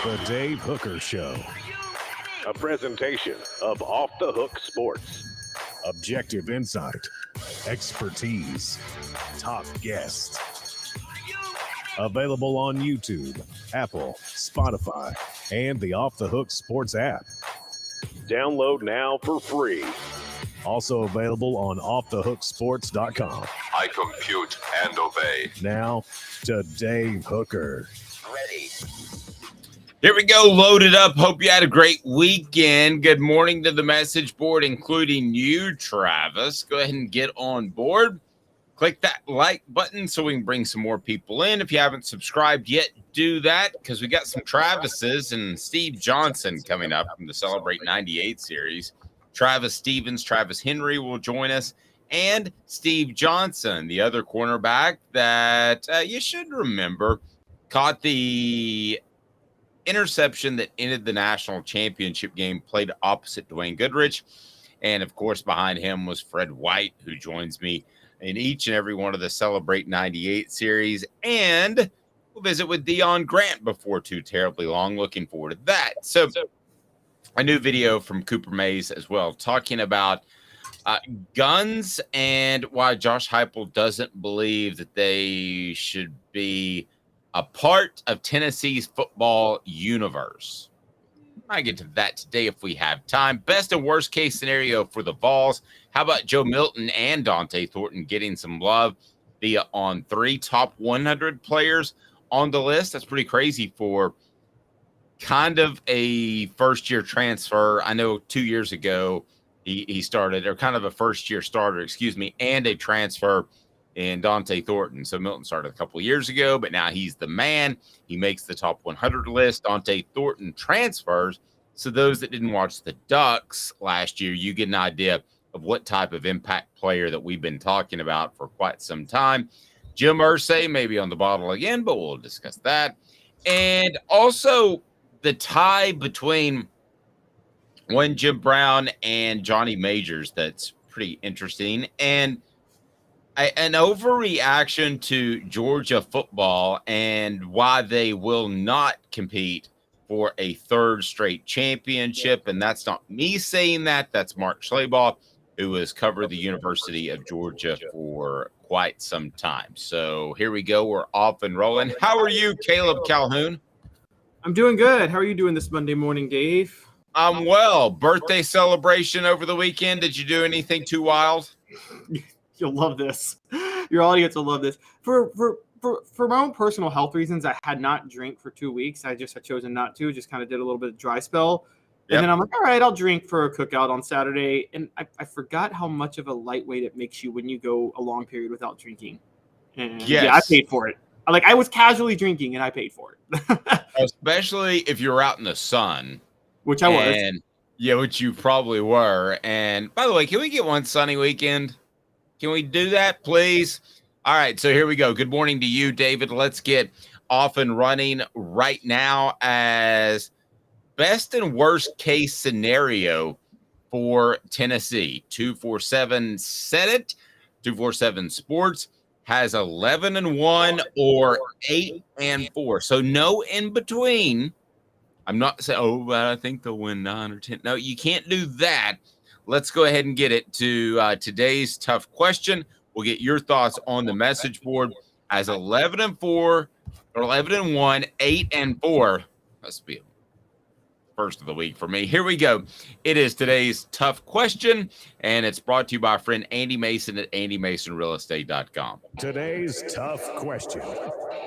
The Dave Hooker Show. A presentation of Off the Hook Sports. Objective insight, expertise, top guests. Available on YouTube, Apple, Spotify, and the Off the Hook Sports app. Download now for free. Also available on offthehooksports.com. I compute and obey. Now to Dave Hooker. Ready. Here we go, loaded up. Hope you had a great weekend. Good morning to the message board, including you, Travis. Go ahead and get on board. Click that like button so we can bring some more people in. If you haven't subscribed yet, do that because we got some Travises and Steve Johnson coming up from the Celebrate 98 series. Travis Stevens, Travis Henry will join us, and Steve Johnson, the other cornerback that you should remember, caught the interception that ended the national championship game, played opposite Dwayne Goodrich. And, of course, behind him was Fred White, who joins me in each and every one of the Celebrate 98 series. And we'll visit with Deion Grant before too terribly long. Looking forward to that. So a new video from Cooper Mays as well, talking about guns and why Josh Heupel doesn't believe that they should be a part of Tennessee's football universe. I get to that today if we have time. Best and worst case scenario for the Vols. How about Joe Milton and Dante Thornton getting some love via on 3 top 100 players on the list? That's pretty crazy for kind of a first-year transfer. I know 2 years ago he started, or kind of a first-year starter, and a transfer in Dante Thornton. So Milton started a couple of years ago, but now he's the man. He makes the top 100 list. Dante Thornton transfers. So those that didn't watch the Ducks last year, you get an idea of what type of impact player that we've been talking about for quite some time. Jim Irsay may be on the bottle again, but we'll discuss that. And also the tie between one Jim Brown and Johnny Majors that's pretty interesting. And an overreaction to Georgia football and why they will not compete for a third straight championship. And that's not me saying that. That's Mark Schlabach, who has covered the University of Georgia for quite some time. So here we go. We're off and rolling. How are you, Caleb Calhoun? I'm doing good. How are you doing this Monday morning, Dave? I'm well. Birthday celebration over the weekend. Did you do anything too wild? You'll love this. Your audience will love this. For my own personal health reasons, I had not drank for 2 weeks. I just had chosen not to. Just kind of did a little bit of dry spell. And then I'm like, all right, I'll drink for a cookout on Saturday. And I forgot how much of a lightweight it makes you when you go a long period without drinking. And yeah, I paid for it. I was casually drinking and I paid for it. Especially if you're out in the sun. Which I was. Yeah, which you probably were. And by the way, can we get one sunny weekend? Can we do that, please? All right, so here we go. Good morning to you, David. Let's get off and running right now as best and worst case scenario for Tennessee. 247 said it. 247 Sports has 11-1 or 8-4. So no in between. I'm not saying, but I think they'll win 9 or 10. No, you can't do that. Let's go ahead and get it to today's tough question. We'll get your thoughts on the message board as 11-4 or 11-1, 8-4. Must be first of the week for me. Here we go. It is today's tough question, and it's brought to you by our friend Andy Mason at AndyMasonRealEstate.com. Today's tough question.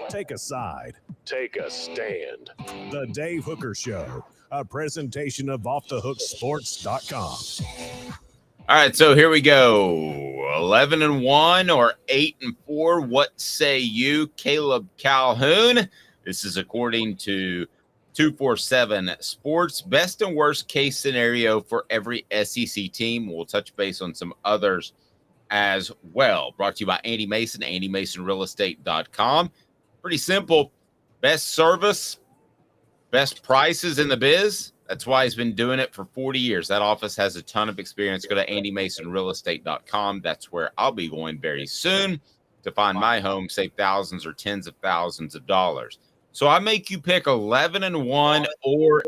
Take a side. Take a stand. The Dave Hooker Show. A presentation of offthehooksports.com. All right, so here we go. 11-1 or 8-4. What say you, Caleb Calhoun? This is according to 247 Sports. Best and worst case scenario for every SEC team. We'll touch base on some others as well. Brought to you by Andy Mason, AndyMasonRealEstate.com. Pretty simple. Best service, best prices in the biz. That's why he's been doing it for 40 years. That office has a ton of experience. Go to AndyMasonRealEstate.com. That's where I'll be going very soon to find my home, save thousands or tens of thousands of dollars. So I make you pick 11-1 or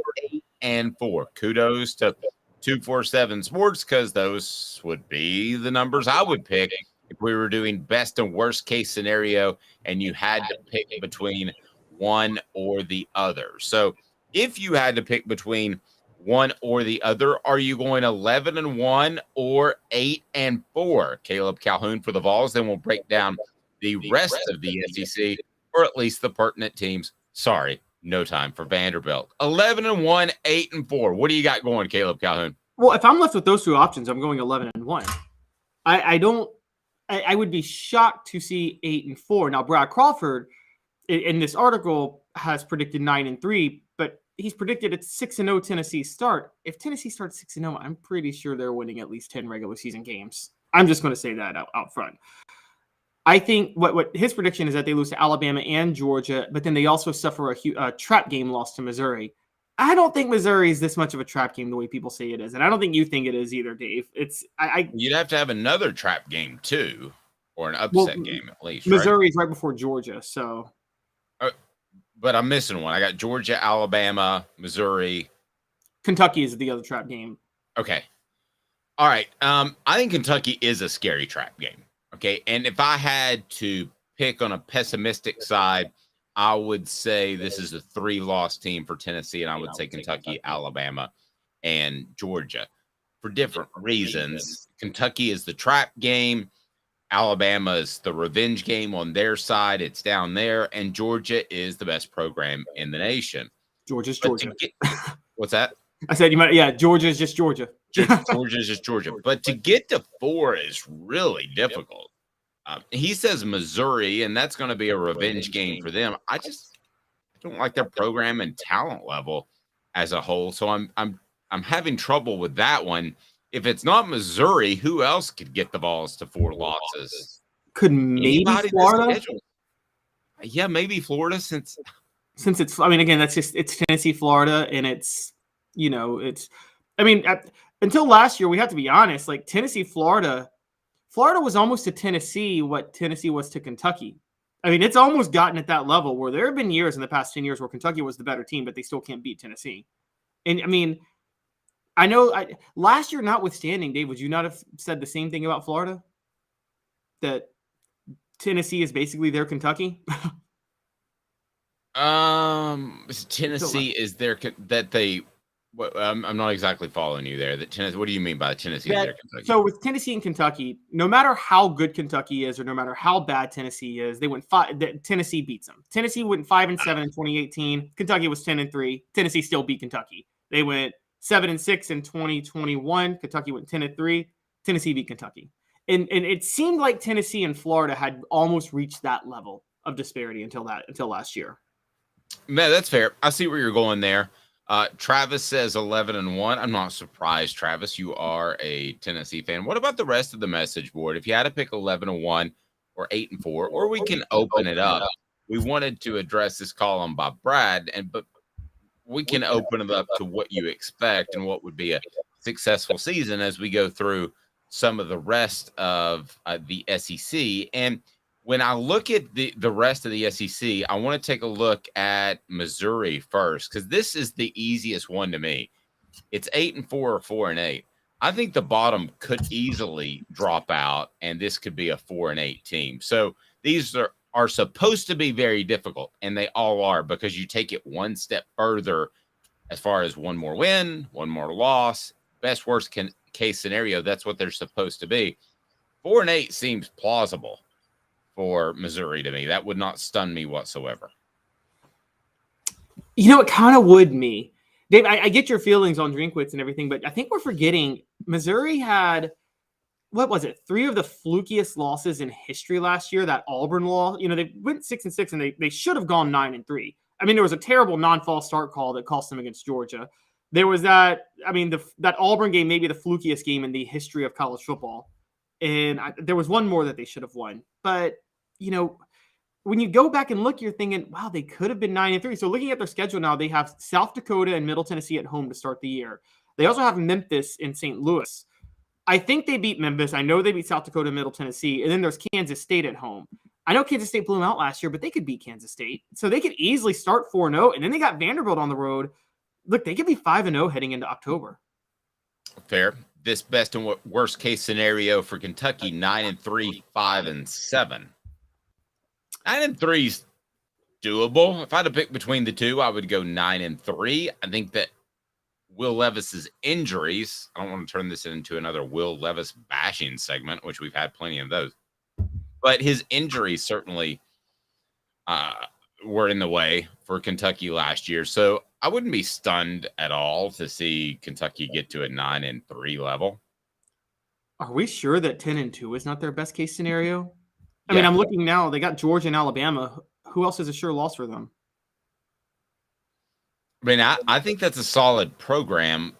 8-4. Kudos to 247 Sports, because those would be the numbers I would pick if we were doing best and worst case scenario and you had to pick between one or the other. So if you had to pick between one or the other, are you going 11-1 or 8-4? Caleb Calhoun for the Vols. Then we'll break down the rest of the SEC, or at least the pertinent teams. Sorry, no time for Vanderbilt. 11-1, 8-4. What do you got going, Caleb Calhoun? Well, if I'm left with those two options, I'm going 11-1. I would be shocked to see 8-4. Now, Brad Crawford in this article has predicted 9-3, but he's predicted a 6-0 Tennessee start. If Tennessee starts 6-0, I'm pretty sure they're winning at least 10 regular season games. I'm just going to say that out front. I think what his prediction is that they lose to Alabama and Georgia, but then they also suffer a trap game loss to Missouri. I don't think Missouri is this much of a trap game the way people say it is, and I don't think you think it is either, Dave. You'd have to have another trap game too, or an upset game at least. Missouri is right before Georgia, so. But I'm missing one. I got Georgia, Alabama, Missouri. Kentucky is the other trap game. Okay. All right. I think Kentucky is a scary trap game. Okay. And if I had to pick on a pessimistic side, I would say this is a 3-loss team for Tennessee, and I would say Kentucky, Alabama, and Georgia for different reasons. Kentucky is the trap game. Alabama is the revenge game on their side. It's down there. And Georgia is the best program in the nation. Georgia's Georgia. What's that? I said Georgia is just Georgia. Georgia is just Georgia. But to get to 4 is really difficult. He says Missouri, and that's going to be a revenge game for them. I don't like their program and talent level as a whole. So I'm having trouble with that one. If it's not Missouri, who else could get the Vols to 4 losses? Could maybe Florida? Yeah, maybe Florida since it's. I mean, again, it's Tennessee, Florida, and it's until last year, we have to be honest. Like Tennessee, Florida was almost to Tennessee what Tennessee was to Kentucky. I mean, it's almost gotten at that level where there have been years in the past 10 years where Kentucky was the better team, but they still can't beat Tennessee. And I mean. I know last year notwithstanding, Dave, would you not have said the same thing about Florida? That Tennessee is basically their Kentucky? Tennessee is their that they I'm not exactly following you there. That Tennessee, what do you mean by Tennessee is their Kentucky? So with Tennessee and Kentucky, no matter how good Kentucky is or no matter how bad Tennessee is, they went 5. Tennessee beats them. Tennessee went 5-7 in 2018. Kentucky was 10-3. Tennessee still beat Kentucky. They went 7-6 in 2021. Kentucky went 10-3. Tennessee beat Kentucky. And it seemed like Tennessee and Florida had almost reached that level of disparity until last year. Man, that's fair. I see where you're going there. Travis says 11-1. I'm not surprised, Travis. You are a Tennessee fan. What about the rest of the message board? If you had to pick 11-1 or 8-4, or we can open it up. We wanted to address this column by Brad, but we can open it up to what you expect and what would be a successful season as we go through some of the rest of the SEC. And when I look at the rest of the SEC, I want to take a look at Missouri first, because this is the easiest one to me. It's 8-4 or 4-8. I think the bottom could easily drop out, and this could be a 4-8 team. So these are supposed to be very difficult, and they all are, because you take it one step further as far as one more win, one more loss, best worst case scenario. That's what they're supposed to be. 4-8 seems plausible for Missouri to me. That would not stun me whatsoever. It kind of would me. Dave, I get your feelings on Drinkwitz and everything, but I think we're forgetting Missouri had, what was it, 3 of the flukiest losses in history last year. That Auburn loss, they went 6-6 and they should have gone 9-3. I mean, there was a terrible non-false start call that cost them against Georgia. There was that Auburn game, maybe the flukiest game in the history of college football. And there was one more that they should have won. But, when you go back and look, you're thinking, wow, they could have been 9-3. So looking at their schedule now, they have South Dakota and Middle Tennessee at home to start the year. They also have Memphis and St. Louis. I think they beat Memphis. I know they beat South Dakota and Middle Tennessee. And then there's Kansas State at home. I know Kansas State blew them out last year, but they could beat Kansas State. So they could easily start 4-0, and then they got Vanderbilt on the road. Look, they could be 5-0 heading into October. Fair. This best and worst case scenario for Kentucky, 9-3, 5-7. 9-3 is doable. If I had to pick between the two, I would go 9-3. I think that Will Levis's injuries, I don't want to turn this into another Will Levis bashing segment, which we've had plenty of those, but his injuries certainly were in the way for Kentucky last year. So I wouldn't be stunned at all to see Kentucky get to a 9-3 level. Are we sure that 10-2 is not their best case scenario? I mean, I'm looking now. They got Georgia and Alabama. Who else is a sure loss for them? I mean, I think that's a solid program.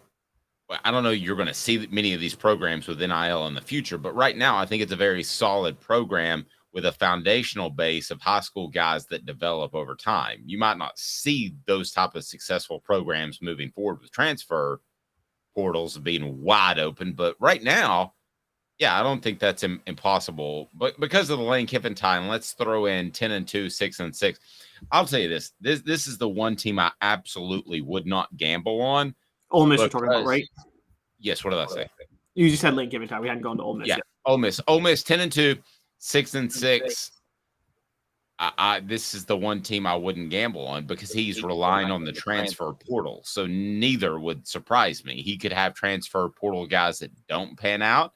I don't know you're going to see many of these programs with NIL in the future, but right now I think it's a very solid program with a foundational base of high school guys that develop over time. You might not see those type of successful programs moving forward with transfer portals being wide open, but right now, yeah, I don't think that's impossible. But because of the Lane Kiffin time, let's throw in 10-2, 6-6. I'll tell you this. This is the one team I absolutely would not gamble on. Ole Miss you're talking about, right? Yes, what did I say? You just had Lane Kiffin time. We hadn't gone to Ole Miss yet. Ole Miss. Ole Miss 10-2, 6-6. This is the one team I wouldn't gamble on because he's relying on the transfer portal. So neither would surprise me. He could have transfer portal guys that don't pan out.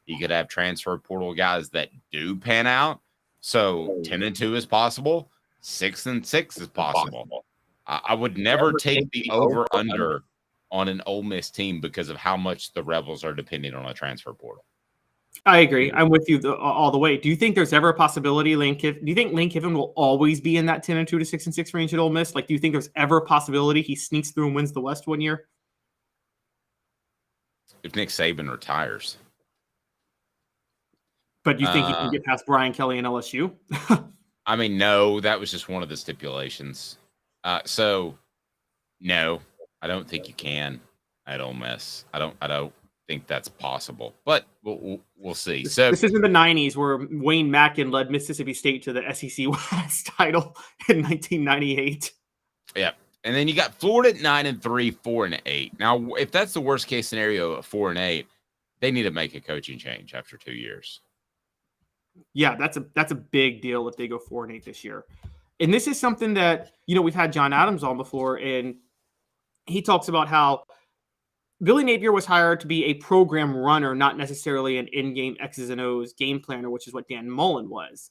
He could have transfer portal guys that do pan out. So 10-2 is possible. 6-6 is possible. I would never take the over-under on an Ole Miss team because of how much the Rebels are depending on a transfer portal. I agree. I'm with you all the way. Do you think there's ever a possibility do you think Lane Kiffin will always be in that 10-2 to 6-6 range at Ole Miss? Like, do you think there's ever a possibility he sneaks through and wins the West one year? If Nick Saban retires. But you think he can get past Brian Kelly and LSU? I mean, no, that was just one of the stipulations. So, no, I don't think you can at Ole Miss. I don't think that's possible, but we'll see. So this isn't the 90s where Wayne Mackin led Mississippi State to the SEC West title in 1998. Yeah. And then you got Florida at 9-3, 4-8. Now, if that's the worst case scenario at 4-8, they need to make a coaching change after 2 years. Yeah, that's a big deal if they go 4-8 this year. And this is something that, we've had John Adams on before, and he talks about how Billy Napier was hired to be a program runner, not necessarily an in-game X's and O's game planner, which is what Dan Mullen was.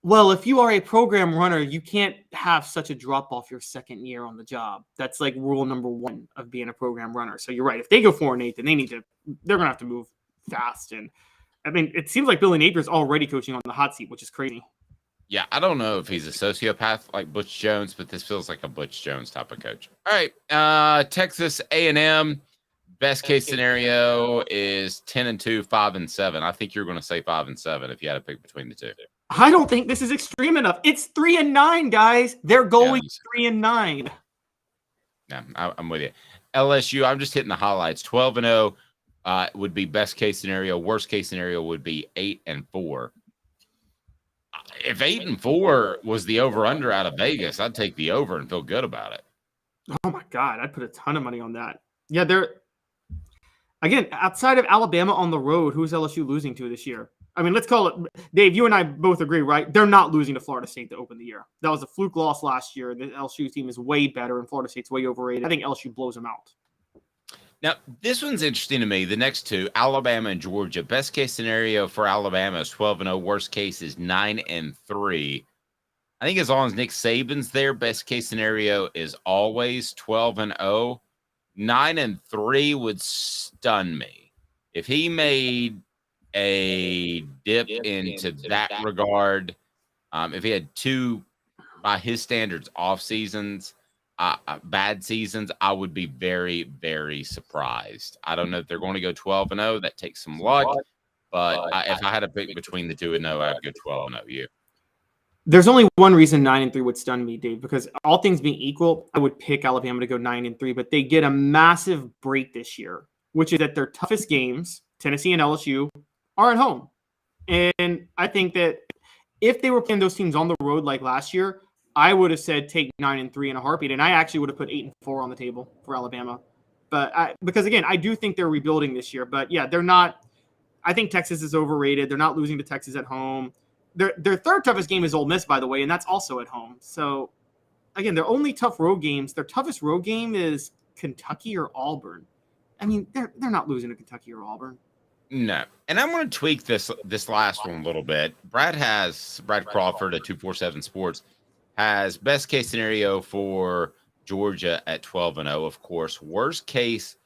Well, if you are a program runner, you can't have such a drop-off your second year on the job. That's like rule number one of being a program runner. So you're right. If they go 4-8, then they're going to have to move fast. And I mean, it seems like Billy Napier's already coaching on the hot seat, which is crazy. Yeah, I don't know if he's a sociopath like Butch Jones, but this feels like a Butch Jones type of coach. All right, Texas A&M, best case scenario is 10-2, 5-7. I think you're going to say 5-7 if you had to pick between the two. I don't think this is extreme enough. It's 3-9, guys. They're going 3-9. Yeah, I'm with you. LSU, I'm just hitting the highlights. 12-0 would be best case scenario. Worst case scenario would be 8-4. If 8-4 was the over-under out of Vegas, I'd take the over and feel good about it. Oh, my God. I'd put a ton of money on that. Yeah, again, outside of Alabama on the road, who's LSU losing to this year? I mean, let's call it – Dave, you and I both agree, right? They're not losing to Florida State to open the year. That was a fluke loss last year. The LSU team is way better, and Florida State's way overrated. I think LSU blows them out. Now, this one's interesting to me. The next two, Alabama and Georgia. Best case scenario for Alabama is 12-0. Worst case is 9-3. I think as long as Nick Saban's there, best case scenario is always 12-0. 9-3 would stun me. If he made a dip into that regard, if he had two, by his standards, off seasons, bad seasons, I would be very, very surprised. I don't know if they're going to go 12-0. That takes some luck. But if I had to pick between the 2 and 0, I'd go 12-0. You? There's only one reason 9-3 would stun me, Dave, because all things being equal, I would pick Alabama to go 9-3, but they get a massive break this year, which is that their toughest games, Tennessee and LSU, are at home. And I think that if they were playing those teams on the road like last year, I would have said take 9-3 in a heartbeat, and I actually would have put 8-4 on the table for Alabama. But because again, I do think they're rebuilding this year. But yeah, they're not. I think Texas is overrated. They're not losing to Texas at home. Their third toughest game is Ole Miss, by the way, and that's also at home. So again, their only tough road games. Their toughest road game is Kentucky or Auburn. I mean, they're not losing to Kentucky or Auburn. No. And I'm going to tweak this last one a little bit. Brad Crawford at 247 Sports has best case scenario for Georgia at 12-0, of course. Worst case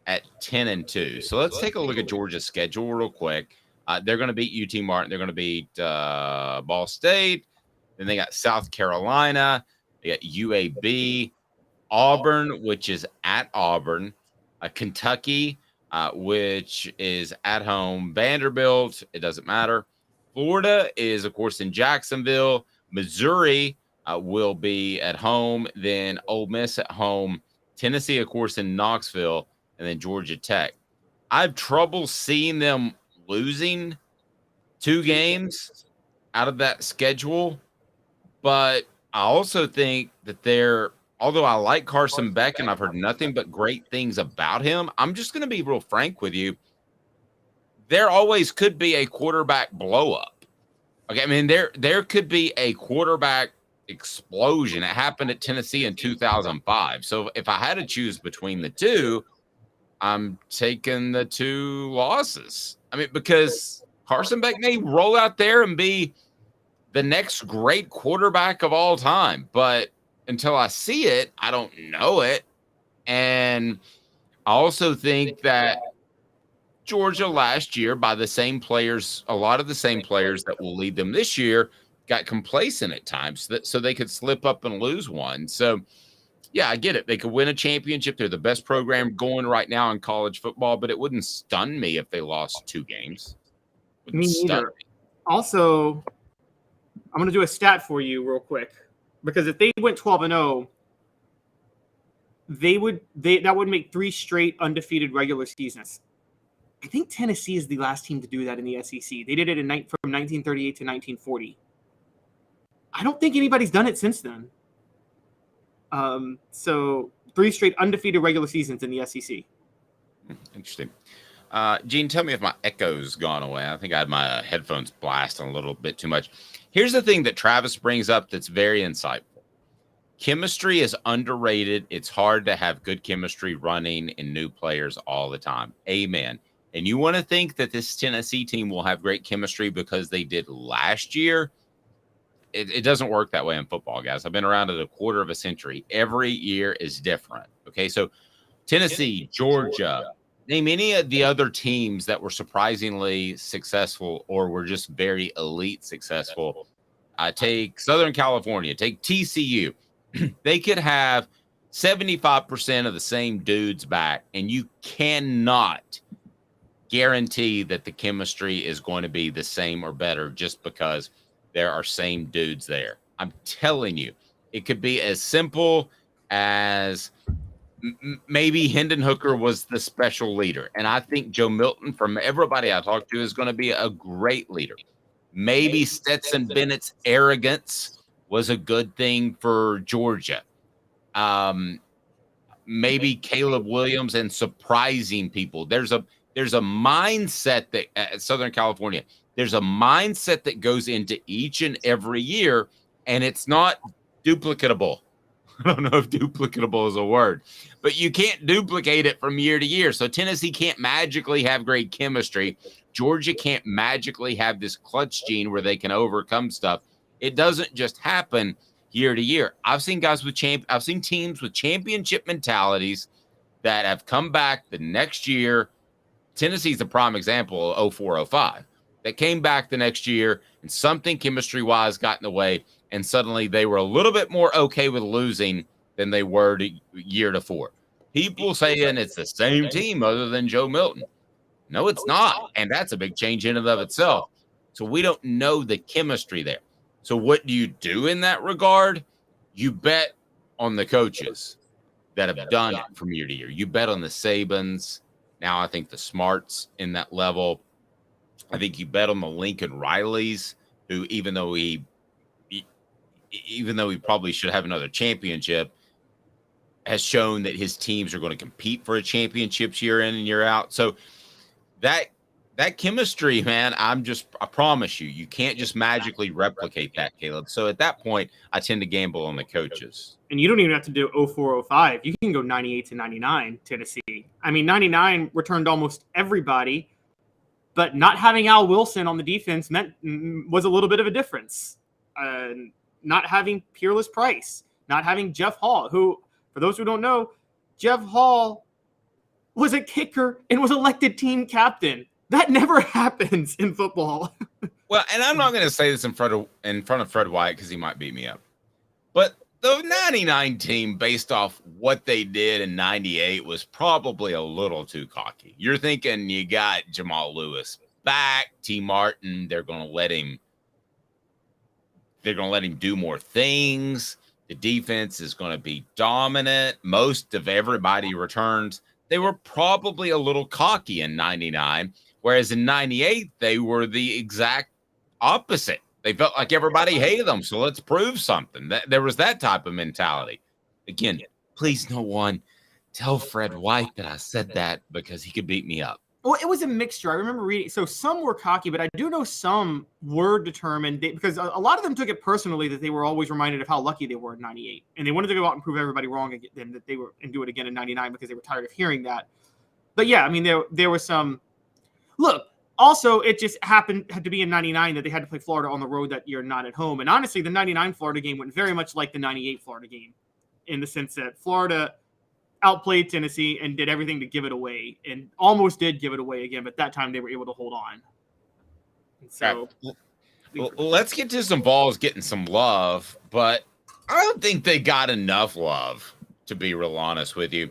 at 10-2. So let's take a look at Georgia's schedule real quick. They're going to beat UT Martin. They're going to beat Ball State. Then they got South Carolina. They got UAB, Auburn, which is at Auburn, Kentucky, which is at home, Vanderbilt, it doesn't matter. Florida is, of course, in Jacksonville. Missouri will be at home, then Ole Miss at home. Tennessee, of course, in Knoxville, and then Georgia Tech. I have trouble seeing them losing 2 games out of that schedule, but I also think that although I like Carson Beck and I've heard nothing but great things about him, I'm just going to be real frank with you. There always could be a quarterback blow up. Okay, I mean, there could be a quarterback explosion. It happened at Tennessee in 2005. So if I had to choose between the two, I'm taking the 2 losses. I mean, because Carson Beck may roll out there and be the next great quarterback of all time, but until I see it, I don't know it. And I also think that Georgia last year, by the same players, a lot of the same players that will lead them this year, got complacent at times so they could slip up and lose one. So, yeah, I get it. They could win a championship. They're the best program going right now in college football, but it wouldn't stun me if they lost 2 games. Me neither. Also, I'm going to do a stat for you real quick, because if they went 12-0, that would make 3 straight undefeated regular seasons. I think Tennessee is the last team to do that in the SEC. They did it from 1938 to 1940. I don't think anybody's done it since then. So 3 straight undefeated regular seasons in the SEC. Interesting. Gene, tell me if my echo's gone away. I think I had my headphones blasting a little bit too much. Here's the thing that Travis brings up that's very insightful. Chemistry is underrated. It's hard to have good chemistry running in new players all the time. Amen. And you want to think that this Tennessee team will have great chemistry because they did last year? It doesn't work that way in football, guys. I've been around it a quarter of a century. Every year is different. Okay, so Tennessee, Georgia, name any of the other teams that were surprisingly successful or were just very elite successful. Take Southern California, take TCU. They could have 75% of the same dudes back, and you cannot guarantee that the chemistry is going to be the same or better just because there are same dudes there. I'm telling you, it could be as simple as maybe Hendon Hooker was the special leader. And I think Joe Milton, from everybody I talked to, is going to be a great leader. Maybe Stetson Bennett's arrogance was a good thing for Georgia. Maybe Caleb Williams and surprising people. There's a mindset that at Southern California, there's a mindset that goes into each and every year, and it's not duplicatable. I don't know if duplicatable is a word, but you can't duplicate it from year to year. So Tennessee can't magically have great chemistry. Georgia can't magically have this clutch gene where they can overcome stuff. It doesn't just happen year to year. I've seen teams with championship mentalities that have come back the next year. Tennessee's a prime example of 04-05. That came back the next year and something chemistry-wise got in the way, and suddenly they were a little bit more okay with losing than they were year before. People saying it's the same team other than Joe Milton. No, it's not, and that's a big change in and of itself. So we don't know the chemistry there. So what do you do in that regard? You bet on the coaches that have done it from year to year. You bet on the Sabans. Now I think the Smarts in that level. I think you bet on the Lincoln Rileys who even though he probably should have another championship, has shown that his teams are going to compete for a championship year in and year out. So that chemistry, man, I promise you can't just magically replicate that, Caleb. So at that point, I tend to gamble on the coaches. And you don't even have to do 04-05. You can go 98 to 99, Tennessee. I mean, 99 returned almost everybody, but not having Al Wilson on the defense was a little bit of a difference. Not having Peerless Price, not having Jeff Hall, who, for those who don't know, Jeff Hall was a kicker and was elected team captain. That never happens in football. Well, and I'm not going to say this in front of Fred White because he might beat me up. But the 99 team, based off what they did in 98, was probably a little too cocky. You're thinking you got Jamal Lewis back, T. Martin. They're going to let him do more things. The defense is going to be dominant. Most of everybody returns. They were probably a little cocky in 99, whereas in 98, they were the exact opposite. They felt like everybody hated them, so let's prove something. There was that type of mentality. Again, please no one tell Fred White that I said that because he could beat me up. Well, it was a mixture. I remember reading. So some were cocky, but I do know some were determined because a lot of them took it personally that they were always reminded of how lucky they were in 98. And they wanted to go out and prove everybody wrong again, that they were and do it again in 99 because they were tired of hearing that. But yeah, I mean, there was some – look, also it just had to be in 99 that they had to play Florida on the road that year, not at home. And honestly, the 99 Florida game went very much like the 98 Florida game in the sense that Florida – outplayed Tennessee and did everything to give it away and almost did give it away again, but that time they were able to hold on. And so well, let's get to some Vols getting some love, but I don't think they got enough love, to be real honest with you.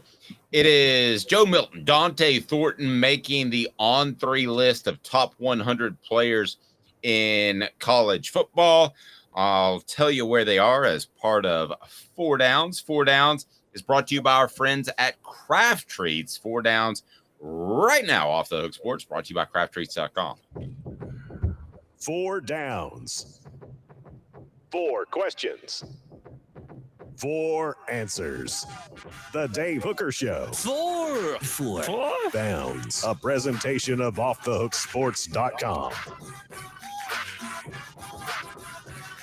It is Joe Milton, Dante Thornton making the on-3 list of top 100 players in college football. I'll tell you where they are as part of 4 Downs. 4 Downs is brought to you by our friends at Craft Treats. 4 Downs right now off the Hook Sports, brought to you by crafttreats.com. 4 Downs. 4 questions. 4 answers. The Dave Hooker Show. 4 Downs. A presentation of offthehooksports.com.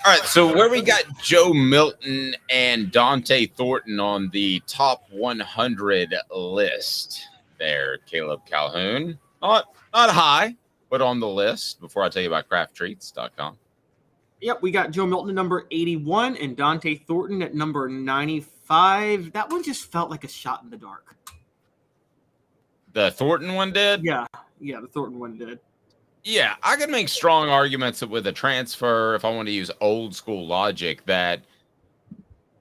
All right, so where we got Joe Milton and Dante Thornton on the top 100 list there, Caleb Calhoun. Not high, but on the list before I tell you about crafttreats.com. Yep, we got Joe Milton at number 81 and Dante Thornton at number 95. That one just felt like a shot in the dark. The Thornton one did? Yeah, the Thornton one did. Yeah, I could make strong arguments with a transfer, if I want to use old school logic, that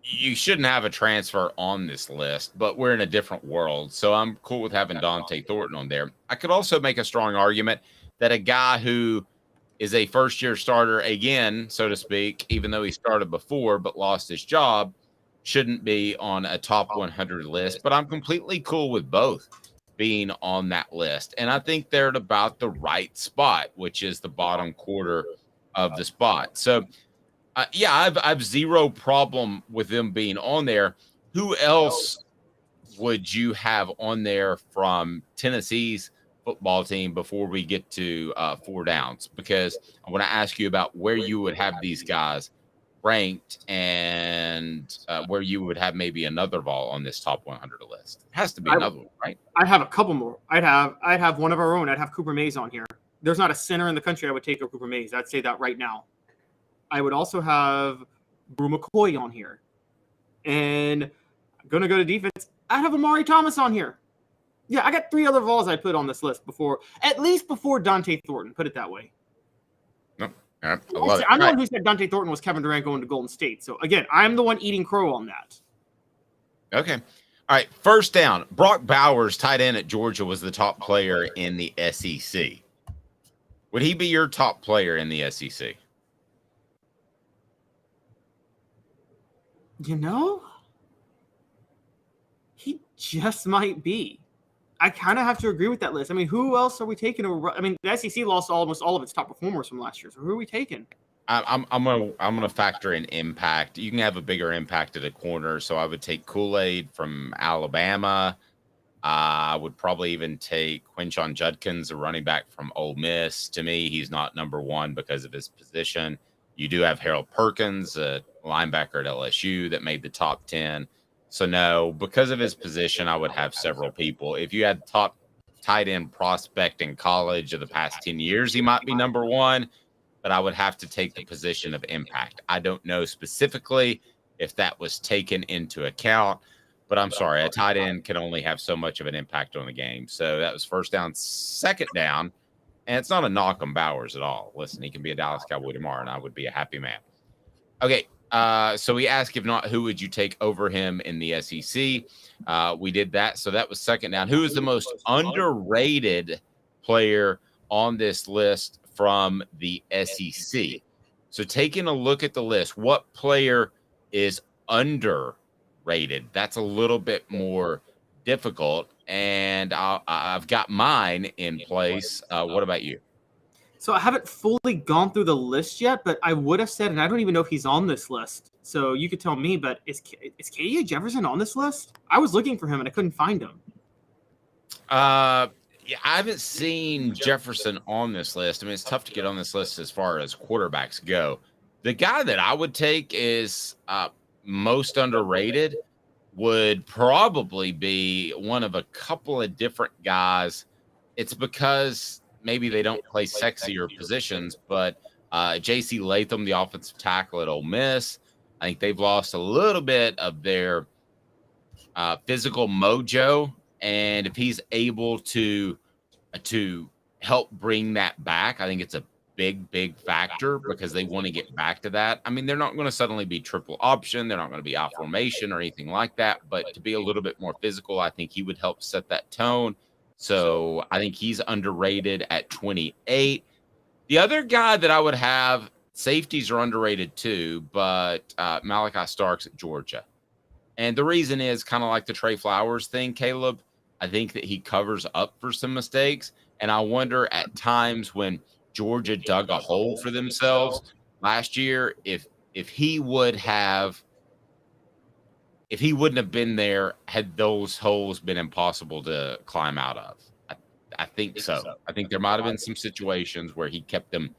you shouldn't have a transfer on this list, but we're in a different world. So I'm cool with having Dante Thornton on there. I could also make a strong argument that a guy who is a first-year starter again, so to speak, even though he started before but lost his job, shouldn't be on a top 100 list. But I'm completely cool with both being on that list. And I think they're at about the right spot, which is the bottom quarter of the spot. So, I've zero problem with them being on there. Who else would you have on there from Tennessee's football team before we get to 4 Downs? Because I want to ask you about where you would have these guys ranked and where you would have maybe another Vol on this top 100 list. It has to be another one, right? I'd have a couple more. I'd have one of our own. I'd have Cooper Mays on here. There's not a center in the country I would take over Cooper Mays. I'd say that right now. I would also have Brew McCoy on here. And I'm going to go to defense. I'd have Amari Thomas on here. Yeah, I got 3 other Vols I'd put on this list at least before Dante Thornton, put it that way. I'm the one who said Dante Thornton was Kevin Durant going to Golden State. So, again, I'm the one eating crow on that. Okay. All right, 1st down. Brock Bowers, tight end at Georgia, was the top player in the SEC. Would he be your top player in the SEC? You know, he just might be. I kind of have to agree with that list. I mean, who else are we taking over? I mean, the SEC lost almost all of its top performers from last year. So who are we taking? I'm gonna factor in impact. You can have a bigger impact at a corner, so I would take Kool-Aid from Alabama. I would probably even take Quinshon Judkins, a running back from Ole Miss. To me, he's not number one because of his position. You do have Harold Perkins, a linebacker at LSU that made the top 10. So no, because of his position, I would have several people. If you had top tight end prospect in college of the past 10 years, he might be number one, but I would have to take the position of impact. I don't know specifically if that was taken into account, but I'm sorry, a tight end can only have so much of an impact on the game. So that was first down, second down, and it's not a knock on Bowers at all. Listen, he can be a Dallas Cowboy tomorrow, and I would be a happy man. Okay, so we asked, if not, who would you take over him in the SEC? We did that, so that was second down. Who is the most underrated player on this list from the SEC? So taking a look at the list, what player is underrated? That's a little bit more difficult, and I've got mine in place. What about you? So I haven't fully gone through the list yet, but I would have said, and I don't even know if he's on this list. So you could tell me, but is KJ Jefferson on this list? I was looking for him and I couldn't find him. Yeah, I haven't seen Jefferson on this list. I mean, it's tough to get on this list as far as quarterbacks go. The guy that I would take is most underrated would probably be one of a couple of different guys. It's because maybe they don't play sexier positions, but J.C. Latham, the offensive tackle at Ole Miss, I think they've lost a little bit of their physical mojo. And if he's able to help bring that back, I think it's a big factor because they want to get back to that. I mean, they're not going to suddenly be triple option. They're not going to be I formation or anything like that. But to be a little bit more physical, I think he would help set that tone. So I think he's underrated at 28. The other guy that I would have, safeties are underrated too, but Malachi Starks at Georgia. And the reason is kind of like the Trey Flowers thing, Caleb. I think that he covers up for some mistakes. And I wonder at times when Georgia dug a hole for themselves last year, if he wouldn't have been there, had those holes been impossible to climb out of. I think so. I think there might have been some situations where he kept them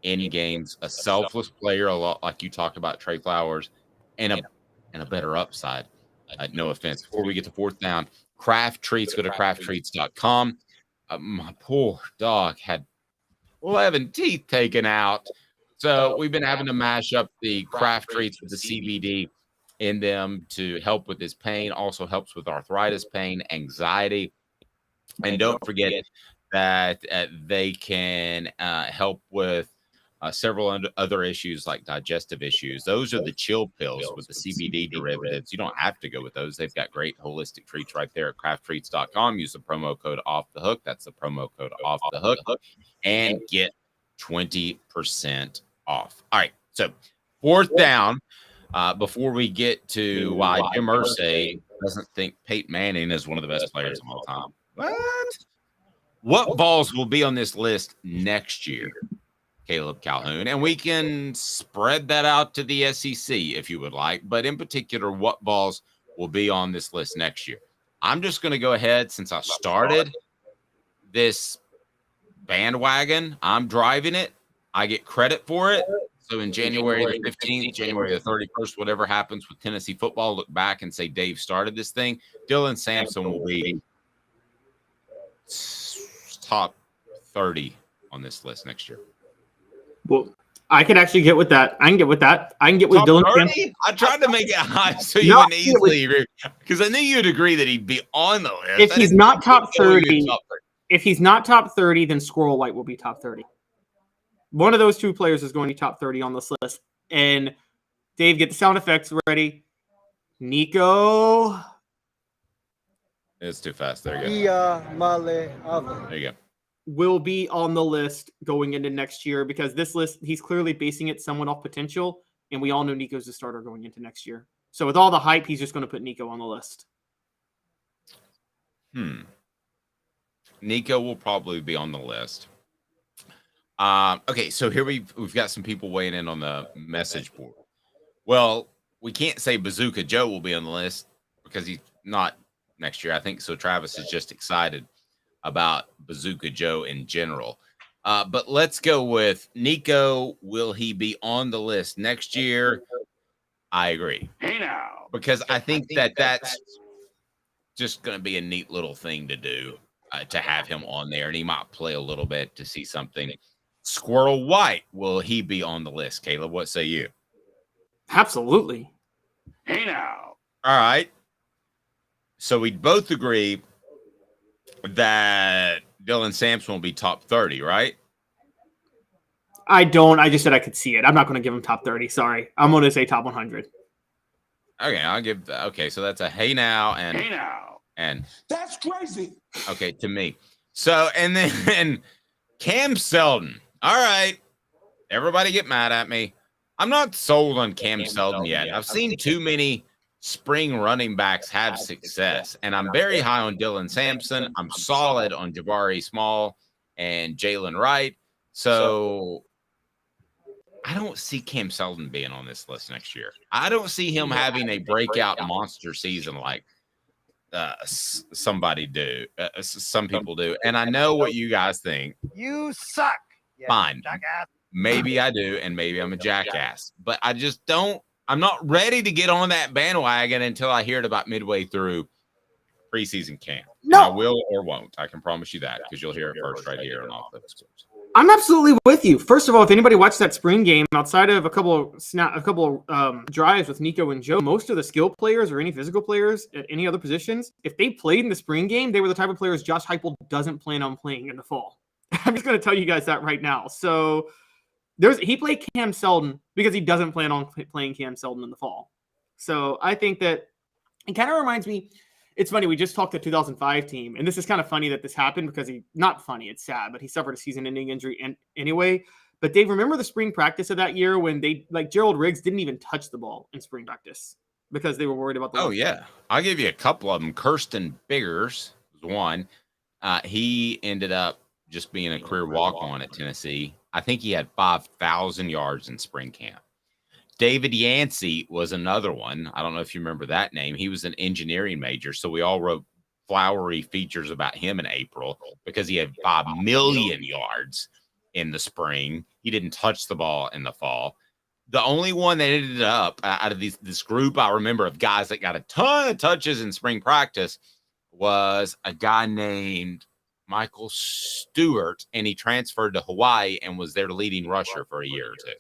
in games, a selfless player, a lot like you talked about Trey Flowers, and a better upside. No offense. Before we get to fourth down, Craft Treats, go to crafttreats.com. My poor dog had 11 teeth taken out. So we've been having to mash up the Craft Treats with the CBD in them to help with his pain. Also helps with arthritis pain, anxiety. And don't forget that they can help with several other issues like digestive issues. Those are the chill pills with the CBD derivatives. You don't have to go with those. They've got great holistic treats right there at crafttreats.com. Use the promo code Off the Hook. That's the promo code Off the Hook, and get 20% off. All right. So fourth down, before we get to why Jim Irsay doesn't think Peyton Manning is one of the best players of all time. What Vols will be on this list next year? Caleb Calhoun, and we can spread that out to the SEC if you would like, but in particular, what Vols will be on this list next year? I'm just going to go ahead, since I started this bandwagon, I'm driving it. I get credit for it. So in January the 15th, January the 31st, whatever happens with Tennessee football, look back and say Dave started this thing. Dylan Sampson will be top 30 on this list next year. Well, I can actually get with that. I can get with that. I can get with Top Dylan 30? Sampson. I tried to make it high so you wouldn't easily agree, because I knew you'd agree that he'd be on the list. If he's not top 30, if he's not top 30, then Squirrel White will be top 30. One of those two players is going to be top 30 on this list. And Dave, get the sound effects ready. Nico. It's too fast. There you go. There you go. Will be on the list going into next year, because this list, he's clearly basing it somewhat off potential, and we all know Nico's the starter going into next year. So with all the hype, he's just going to put Nico on the list. Nico will probably be on the list. Okay, so here we've got some people weighing in on the message board. Well, we can't say Bazooka Joe will be on the list because he's not next year, I think. So Travis is just excited about Bazooka Joe in general. But let's go with Nico. Will he be on the list next year? I agree. Hey now. Because I think that's just going to be a neat little thing to do, to have him on there, and he might play a little bit to see something. Squirrel White, will he be on the list? Caleb, what say you? Absolutely. Hey now. All right. So we both agree that Dylan Sampson will be top 30, right? I don't. I just said I could see it. I'm not going to give him top 30. Sorry. I'm going to say top 100. Okay, I'll give. Okay, so that's a hey now and Hey now. And that's crazy. Okay, to me. So and then Cam Seldon. All right, everybody get mad at me. I'm not sold on Cam Seldon yet. I've seen too many spring running backs have success, and I'm very high on Dylan Sampson. I'm solid on Jabari Small and Jalen Wright. So I don't see Cam Seldon being on this list next year. I don't see him having a breakout monster season like somebody do. Some people do. And I know what you guys think. You suck. Yeah, fine. Jackass. Maybe I do, and maybe I'm a jackass. But I just don't. I'm not ready to get on that bandwagon until I hear it about midway through preseason camp. No. And I will or won't. I can promise you that because you'll hear it first right here on Off the Hook Sports. I'm absolutely with you. First of all, if anybody watched that spring game, outside of a couple drives with Nico and Joe, most of the skill players or any physical players at any other positions, if they played in the spring game, they were the type of players Josh Heupel doesn't plan on playing in the fall. I'm just going to tell you guys that right now. So he played Cam Seldon because he doesn't plan on playing Cam Seldon in the fall. So I think that it kind of reminds me. It's funny, we just talked the 2005 team, and this is kind of funny that this happened because not funny, it's sad, but he suffered a season-ending injury anyway. But Dave, remember the spring practice of that year when Gerald Riggs didn't even touch the ball in spring practice because they were worried about the Oh, yeah. I'll give you a couple of them. Kirsten Biggers was one. He ended up just being a career walk-on at Tennessee. I think he had 5,000 yards in spring camp. David Yancey was another one. I don't know if you remember that name. He was an engineering major, so we all wrote flowery features about him in April because he had 5 million yards in the spring. He didn't touch the ball in the fall. The only one that ended up out of this group I remember of guys that got a ton of touches in spring practice was a guy named Michael Stewart, and he transferred to Hawaii and was their leading rusher for a year or two.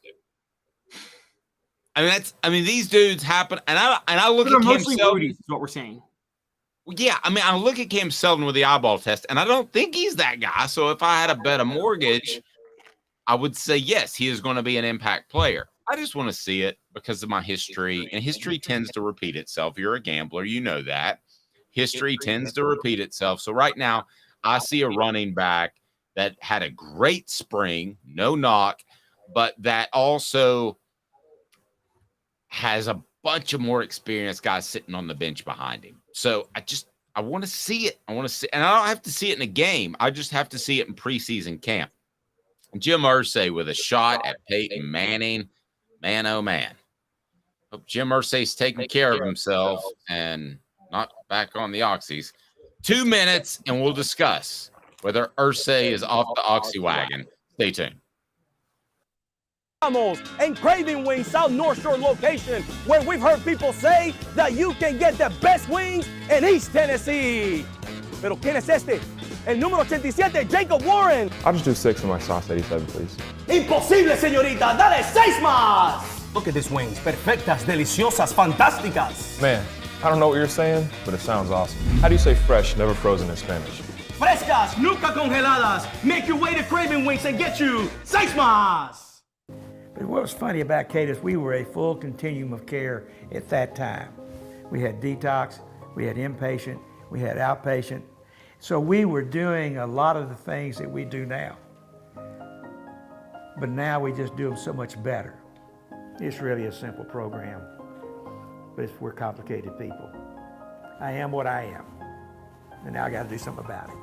These dudes happen, and I look at Cam Seldon. Is what we're saying. Yeah, I look at Cam Seldon with the eyeball test, and I don't think he's that guy. So if I had to bet a mortgage, I would say yes, he is going to be an impact player. I just want to see it because of my history, and history tends to repeat itself. You're a gambler, you know that. History tends to repeat itself. So right now, I see a running back that had a great spring, no knock, but that also has a bunch of more experienced guys sitting on the bench behind him. So I want to see it. I want to see, and I don't have to see it in a game. I just have to see it in preseason camp. Jim Irsay with a shot at Peyton Manning. Man, oh man. Hope Jim Irsay's taking care of himself and not back on the oxys. 2 minutes, and we'll discuss whether Irsay is off the oxy wagon. Stay tuned. And Craving Wings South North Shore location, where we've heard people say that you can get the best wings in East Tennessee. Pero ¿quién es este? El número 87, Jacob Warren. I'll just do 6 in my sauce 87, please. Imposible, señorita. Dale 6 más. Look at these wings. Perfectas, deliciosas, fantásticas. Man, I don't know what you're saying, but it sounds awesome. How do you say fresh, never frozen in Spanish? Frescas, nunca congeladas. Make your way to Craving Wings and get you 6 más. But what was funny about Kate is we were a full continuum of care at that time. We had detox, we had inpatient, we had outpatient. So we were doing a lot of the things that we do now. But now we just do them so much better. It's really a simple program, but we're complicated people. I am what I am, and now I got to do something about it.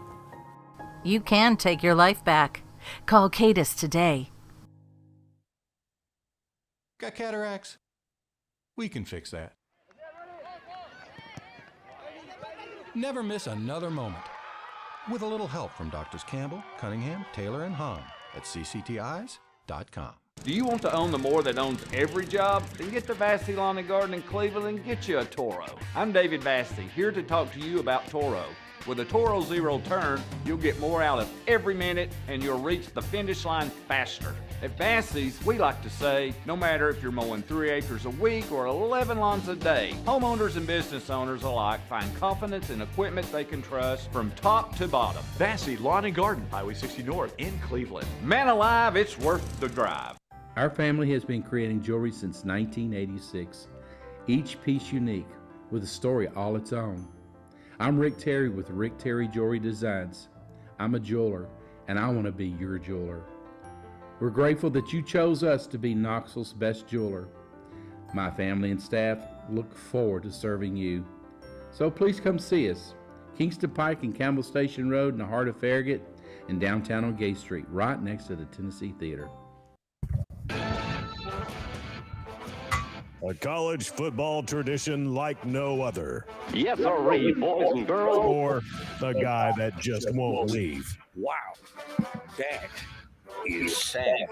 You can take your life back. Call Cadis today. Got cataracts? We can fix that. Never miss another moment. With a little help from Doctors Campbell, Cunningham, Taylor, and Hahn at cctis.com. Do you want to own the more that owns every job? Then get to Vassey Lawn and Garden in Cleveland and get you a Toro. I'm David Vassey, here to talk to you about Toro. With a Toro Zero Turn, you'll get more out of every minute and you'll reach the finish line faster. At Vassey's, we like to say, no matter if you're mowing 3 acres a week or 11 lawns a day, homeowners and business owners alike find confidence in equipment they can trust from top to bottom. Vassey Lawn and Garden, Highway 60 North in Cleveland. Man alive, it's worth the drive. Our family has been creating jewelry since 1986, each piece unique with a story all its own. I'm Rick Terry with Rick Terry Jewelry Designs. I'm a jeweler, and I want to be your jeweler. We're grateful that you chose us to be Knoxville's best jeweler. My family and staff look forward to serving you. So please come see us. Kingston Pike and Campbell Station Road in the heart of Farragut and downtown on Gay Street, right next to the Tennessee Theater. A college football tradition like no other. Yes, sir, boys and girls. Or the guy that just won't leave. Wow, that is sad.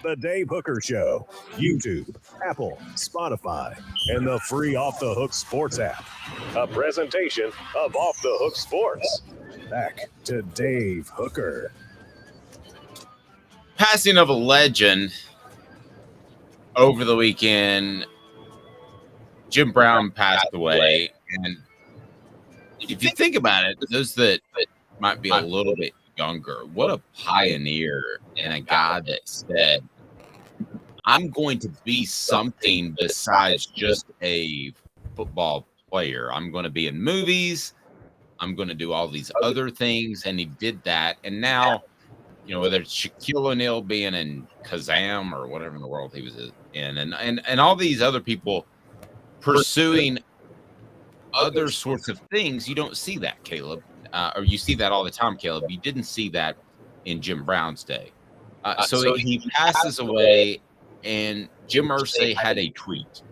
The Dave Hooker Show, YouTube, Apple, Spotify, and the free Off the Hook Sports app. A presentation of Off the Hook Sports. Back to Dave Hooker. Passing of a legend over the weekend. Jim Brown passed away, and if you think about it, those that might be a little bit younger, what a pioneer and a guy that said, I'm going to be something besides just a football player. I'm going to be in movies. I'm going to do all these other things, and he did that. And now, you know, whether it's Shaquille O'Neal being in Kazam or whatever in the world he was in, and all these other people pursuing other sorts of things, you don't see that, Caleb. Or you see that all the time, Caleb. You didn't see that in Jim Brown's day. So he passes away, and Jim Irsay had a tweet.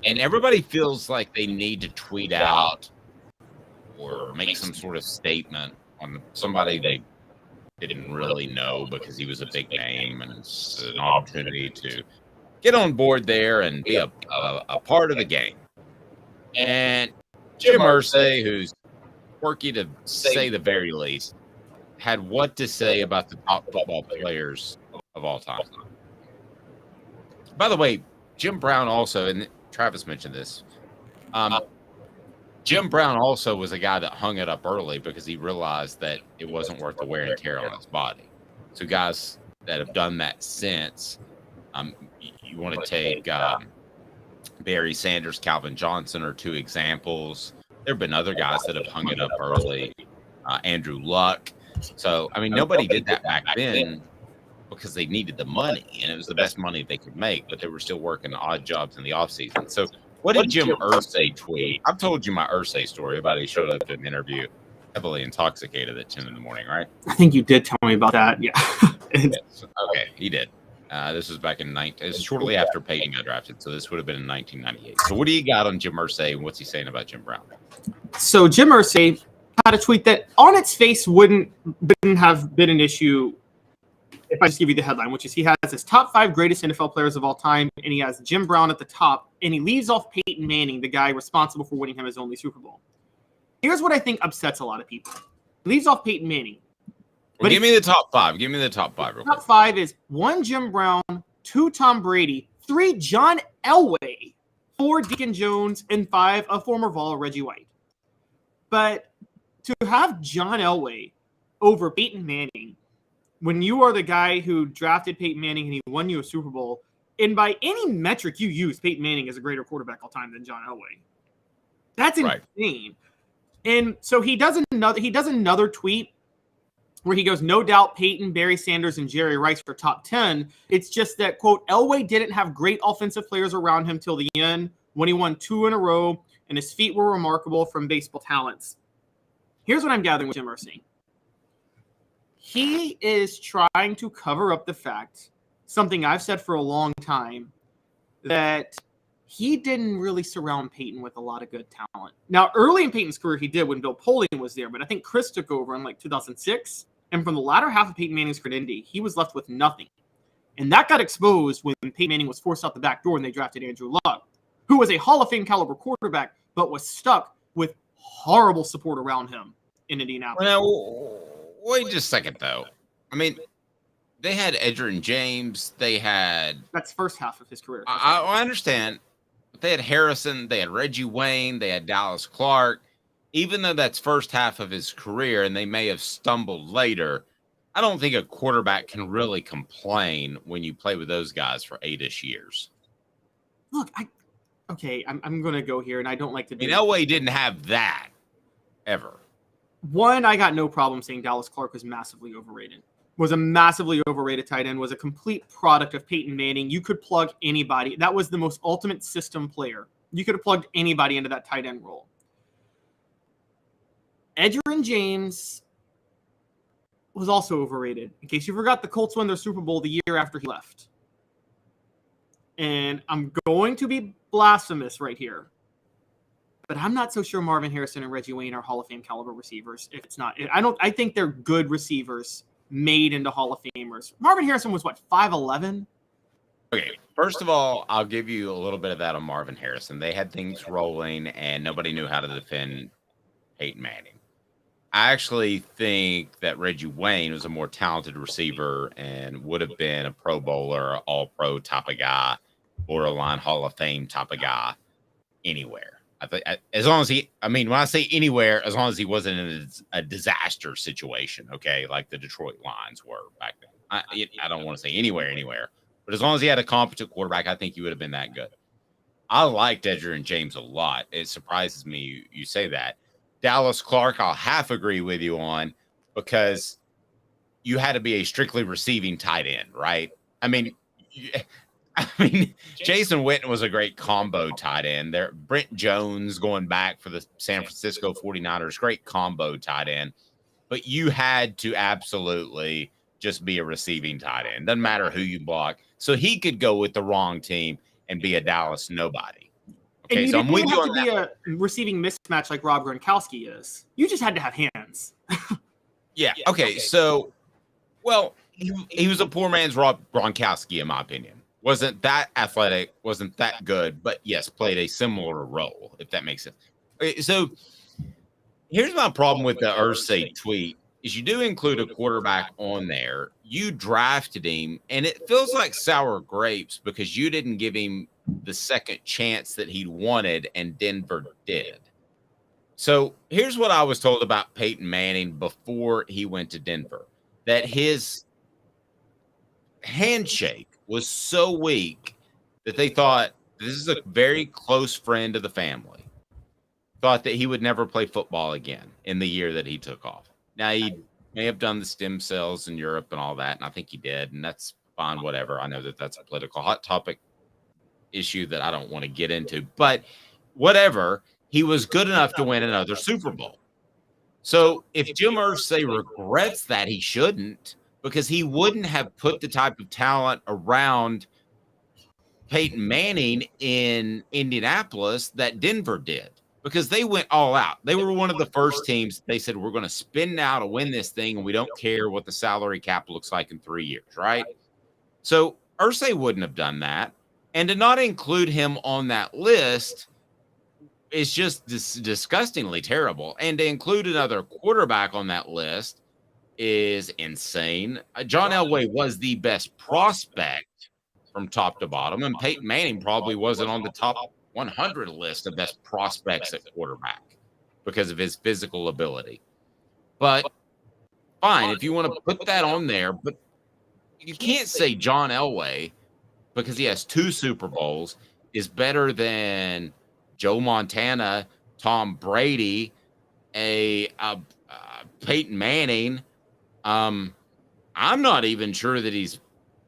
And everybody feels like they need to tweet out or make some sort of statement on somebody they didn't really know because he was a big name, and it's an opportunity to get on board there and be a part of the game. And Jim Irsay, who's quirky to say the very least, had what to say about the top football players of all time. By the way, Jim Brown also, and Travis mentioned this, Jim Brown also was a guy that hung it up early because he realized that it wasn't worth the wear and tear on his body. So guys that have done that since, you want to take Barry Sanders, Calvin Johnson are two examples. There have been other guys that have hung it up early. Andrew Luck. So, I mean, nobody did that back then because they needed the money, and it was the best money they could make, but they were still working odd jobs in the offseason. So what did Jim Irsay tweet? I've told you my Irsay story about he showed up to an interview heavily intoxicated at 10 in the morning, right? I think you did tell me about that. Yeah. Yes. Okay, he did. This was back in shortly after Peyton got drafted, so this would have been in 1998. So what do you got on Jim Irsay, and what's he saying about Jim Brown? So Jim Irsay had a tweet that on its face wouldn't have been an issue if I just give you the headline, which is he has his top 5 greatest NFL players of all time, and he has Jim Brown at the top, and he leaves off Peyton Manning, the guy responsible for winning him his only Super Bowl. Here's what I think upsets a lot of people. He leaves off Peyton Manning. Well, give me the top 5. Give me the top 5 real quick. Top 5 is 1 Jim Brown, 2 Tom Brady, 3 John Elway, 4 Deacon Jones, and 5 a former Vol, Reggie White. But to have John Elway over Peyton Manning, when you are the guy who drafted Peyton Manning and he won you a Super Bowl, and by any metric you use, Peyton Manning is a greater quarterback all time than John Elway. That's insane. Right. And so he does another tweet where he goes, no doubt Peyton, Barry Sanders, and Jerry Rice are top 10. It's just that, quote, Elway didn't have great offensive players around him till the end when he won 2 in a row, and his feet were remarkable from baseball talents. Here's what I'm gathering with Jim Irsay. he is trying to cover up the fact, something I've said for a long time, that he didn't really surround Peyton with a lot of good talent. Now, early in Peyton's career, he did when Bill Polian was there, but I think Chris took over in like 2006. And from the latter half of Peyton Manning's career, he was left with nothing. And that got exposed when Peyton Manning was forced out the back door and they drafted Andrew Luck, who was a Hall of Fame caliber quarterback, but was stuck with horrible support around him in Indianapolis. Well, wait just a second, though. I mean, they had Edgerrin James. They had... That's first half of his career. I understand. But they had Harrison. They had Reggie Wayne. They had Dallas Clark. Even though that's first half of his career and they may have stumbled later, I don't think a quarterback can really complain when you play with those guys for 8-ish years. Look, I'm going to go here, and I don't like to do Elway didn't have that ever. One, I got no problem saying Dallas Clark was massively overrated. Was a massively overrated tight end, was a complete product of Peyton Manning. You could plug anybody. That was the most ultimate system player. You could have plugged anybody into that tight end role. Edgerrin James was also overrated. In case you forgot, the Colts won their Super Bowl the year after he left. And I'm going to be blasphemous right here, but I'm not so sure Marvin Harrison and Reggie Wayne are Hall of Fame caliber receivers. If it's not, I think they're good receivers made into Hall of Famers. Marvin Harrison was what, 5'11"? Okay, first of all, I'll give you a little bit of that on Marvin Harrison. They had things rolling and nobody knew how to defend Peyton Manning. I actually think that Reggie Wayne was a more talented receiver and would have been a Pro Bowler, all-pro type of guy, borderline Hall of Fame type of guy anywhere. I think as long as when I say anywhere, as long as he wasn't in a disaster situation, okay, like the Detroit Lions were back then. I don't want to say anywhere, but as long as he had a competent quarterback, I think he would have been that good. I liked Edgerrin James a lot. It surprises me you say that. Dallas Clark, I'll half agree with you on, because you had to be a strictly receiving tight end, right? I mean, Jason Witten was a great combo tight end. There, Brent Jones going back for the San Francisco 49ers, great combo tight end. But you had to absolutely just be a receiving tight end. Doesn't matter who you block. So he could go with the wrong team and be a Dallas nobody. Okay, and so I'm with you on that. You didn't have to be a receiving mismatch like Rob Gronkowski is. You just had to have hands. Yeah. Okay. So, well, he was a poor man's Rob Gronkowski, in my opinion. Wasn't that athletic, wasn't that good, but yes, played a similar role, if that makes sense. Okay, so here's my problem with the Irsay tweet is you do include a quarterback on there. You drafted him, and it feels like sour grapes because you didn't give him the second chance that he wanted, and Denver did. So here's what I was told about Peyton Manning before he went to Denver, that his handshake was so weak that they thought this is a very close friend of the family, thought that he would never play football again in the year that he took off. Now, he may have done the stem cells in Europe and all that, and I think he did, and that's fine, whatever. I know that that's a political hot topic issue that I don't want to get into, but whatever, he was good enough to win another Super Bowl. So if Jim Irsay regrets that, he shouldn't, because he wouldn't have put the type of talent around Peyton Manning in Indianapolis that Denver did, because they went all out. They were one of the first teams. They said, we're going to spend now to win this thing, and we don't care what the salary cap looks like in 3 years, right? So Irsay wouldn't have done that. And to not include him on that list is just disgustingly terrible. And to include another quarterback on that list is insane. John Elway was the best prospect from top to bottom, and Peyton Manning probably wasn't on the top 100 list of best prospects at quarterback because of his physical ability. But fine, if you want to put that on there, but you can't say John Elway, because he has 2 Super Bowls, is better than Joe Montana, Tom Brady, Peyton Manning. I'm not even sure that he's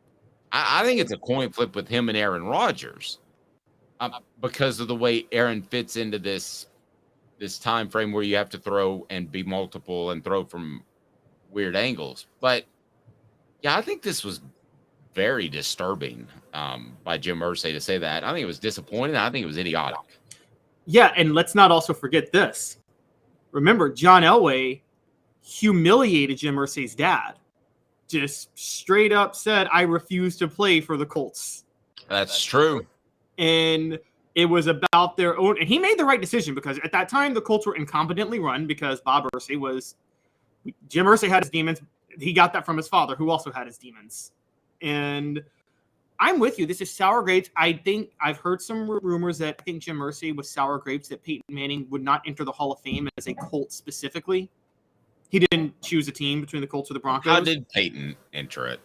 – I think it's a coin flip with him and Aaron Rodgers because of the way Aaron fits into this time frame where you have to throw and be multiple and throw from weird angles. But yeah, I think this was very disturbing by Jim Irsay to say that. I think it was disappointing. I think it was idiotic. Yeah, and let's not also forget this. Remember, John Elway humiliated Jim Irsay's dad. Just straight up said, I refuse to play for the Colts. That's true. And it was about their own. And he made the right decision because at that time, the Colts were incompetently run because Bob Irsay was. Jim Irsay had his demons. He got that from his father, who also had his demons. And I'm with you. This is sour grapes. I think I've heard some rumors that I think Jim Irsay was sour grapes that Peyton Manning would not enter the Hall of Fame as a Colt specifically. He didn't choose a team between the Colts or the Broncos. How did Peyton enter it?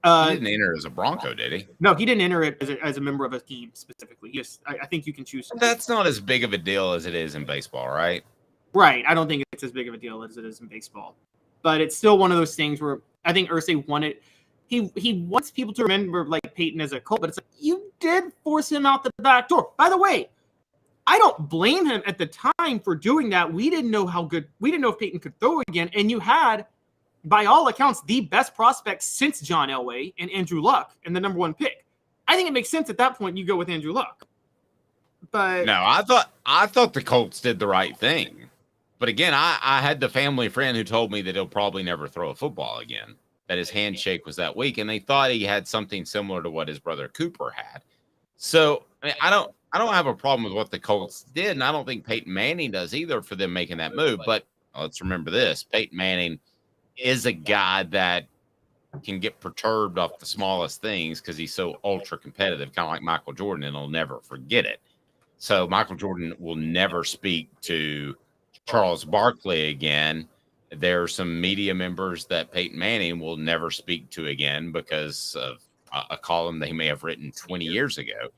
He didn't enter as a Bronco, did he? No, he didn't enter it as a member of a team specifically. He just, I think you can choose. That's not as big of a deal as it is in baseball, right? Right. I don't think it's as big of a deal as it is in baseball. But it's still one of those things where I think Irsay wanted. He wants people to remember like Peyton as a Colt, but it's like you did force him out the back door. By the way, I don't blame him at the time for doing that. We didn't know if Peyton could throw again. And you had, by all accounts, the best prospect since John Elway and Andrew Luck and the number one pick. I think it makes sense at that point you go with Andrew Luck. But no, I thought the Colts did the right thing. But again, I had the family friend who told me that he'll probably never throw a football again, that his handshake was that weak, and they thought he had something similar to what his brother Cooper had. So I mean, I don't have a problem with what the Colts did, and I don't think Peyton Manning does either for them making that move. But let's remember this: Peyton Manning is a guy that can get perturbed off the smallest things because he's so ultra competitive, kind of like Michael Jordan, and he'll never forget it. So Michael Jordan will never speak to Charles Barkley again. There are some media members that Peyton Manning will never speak to again because of a column they may have written 20 years ago.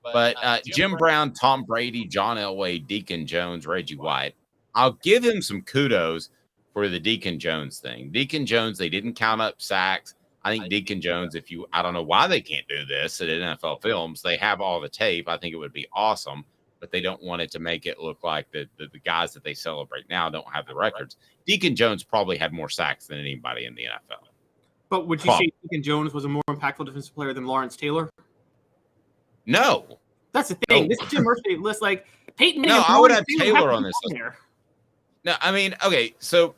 But Jim Brown, Tom Brady, John Elway, Deacon Jones, Reggie White, I'll give him some kudos for the Deacon Jones thing. Deacon Jones, they didn't count up sacks. I think Deacon Jones, I don't know why they can't do this at NFL Films. They have all the tape. I think it would be awesome, but they don't want it to make it look like the guys that they celebrate now don't have the records. Deacon Jones probably had more sacks than anybody in the NFL. But would you say Deacon Jones was a more impactful defensive player than Lawrence Taylor? No. That's the thing. No. This is Jim Irsay list. Like Peyton Manning. No, I would have Taylor on this list. No, I mean, okay, so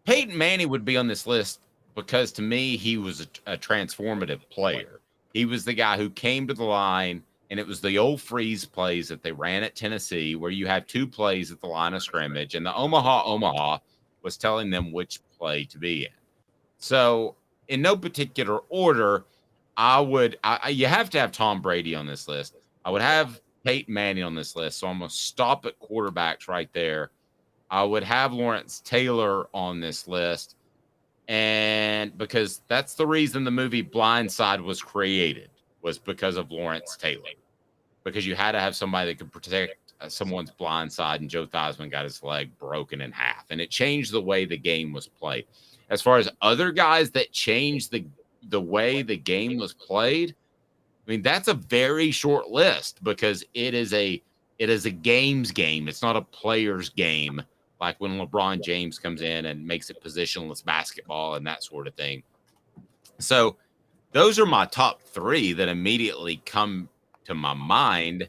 Peyton Manning would be on this list because to me, he was a transformative player. He was the guy who came to the line, and it was the old freeze plays that they ran at Tennessee where you have two plays at the line of scrimmage, and the Omaha was telling them which play to be in. So in no particular order, you have to have Tom Brady on this list. I would have Peyton Manning on this list. So I'm going to stop at quarterbacks right there. I would have Lawrence Taylor on this list. And because that's the reason the movie Blind Side was created, was because of Lawrence Taylor. Because you had to have somebody that could protect someone's blind side, and Joe Theismann got his leg broken in half. And it changed the way the game was played. As far as other guys that changed the way the game was played, I mean, that's a very short list because it is a game's game. It's not a player's game, like when LeBron James comes in and makes it positionless basketball and that sort of thing. So those are my top three that immediately come to my mind.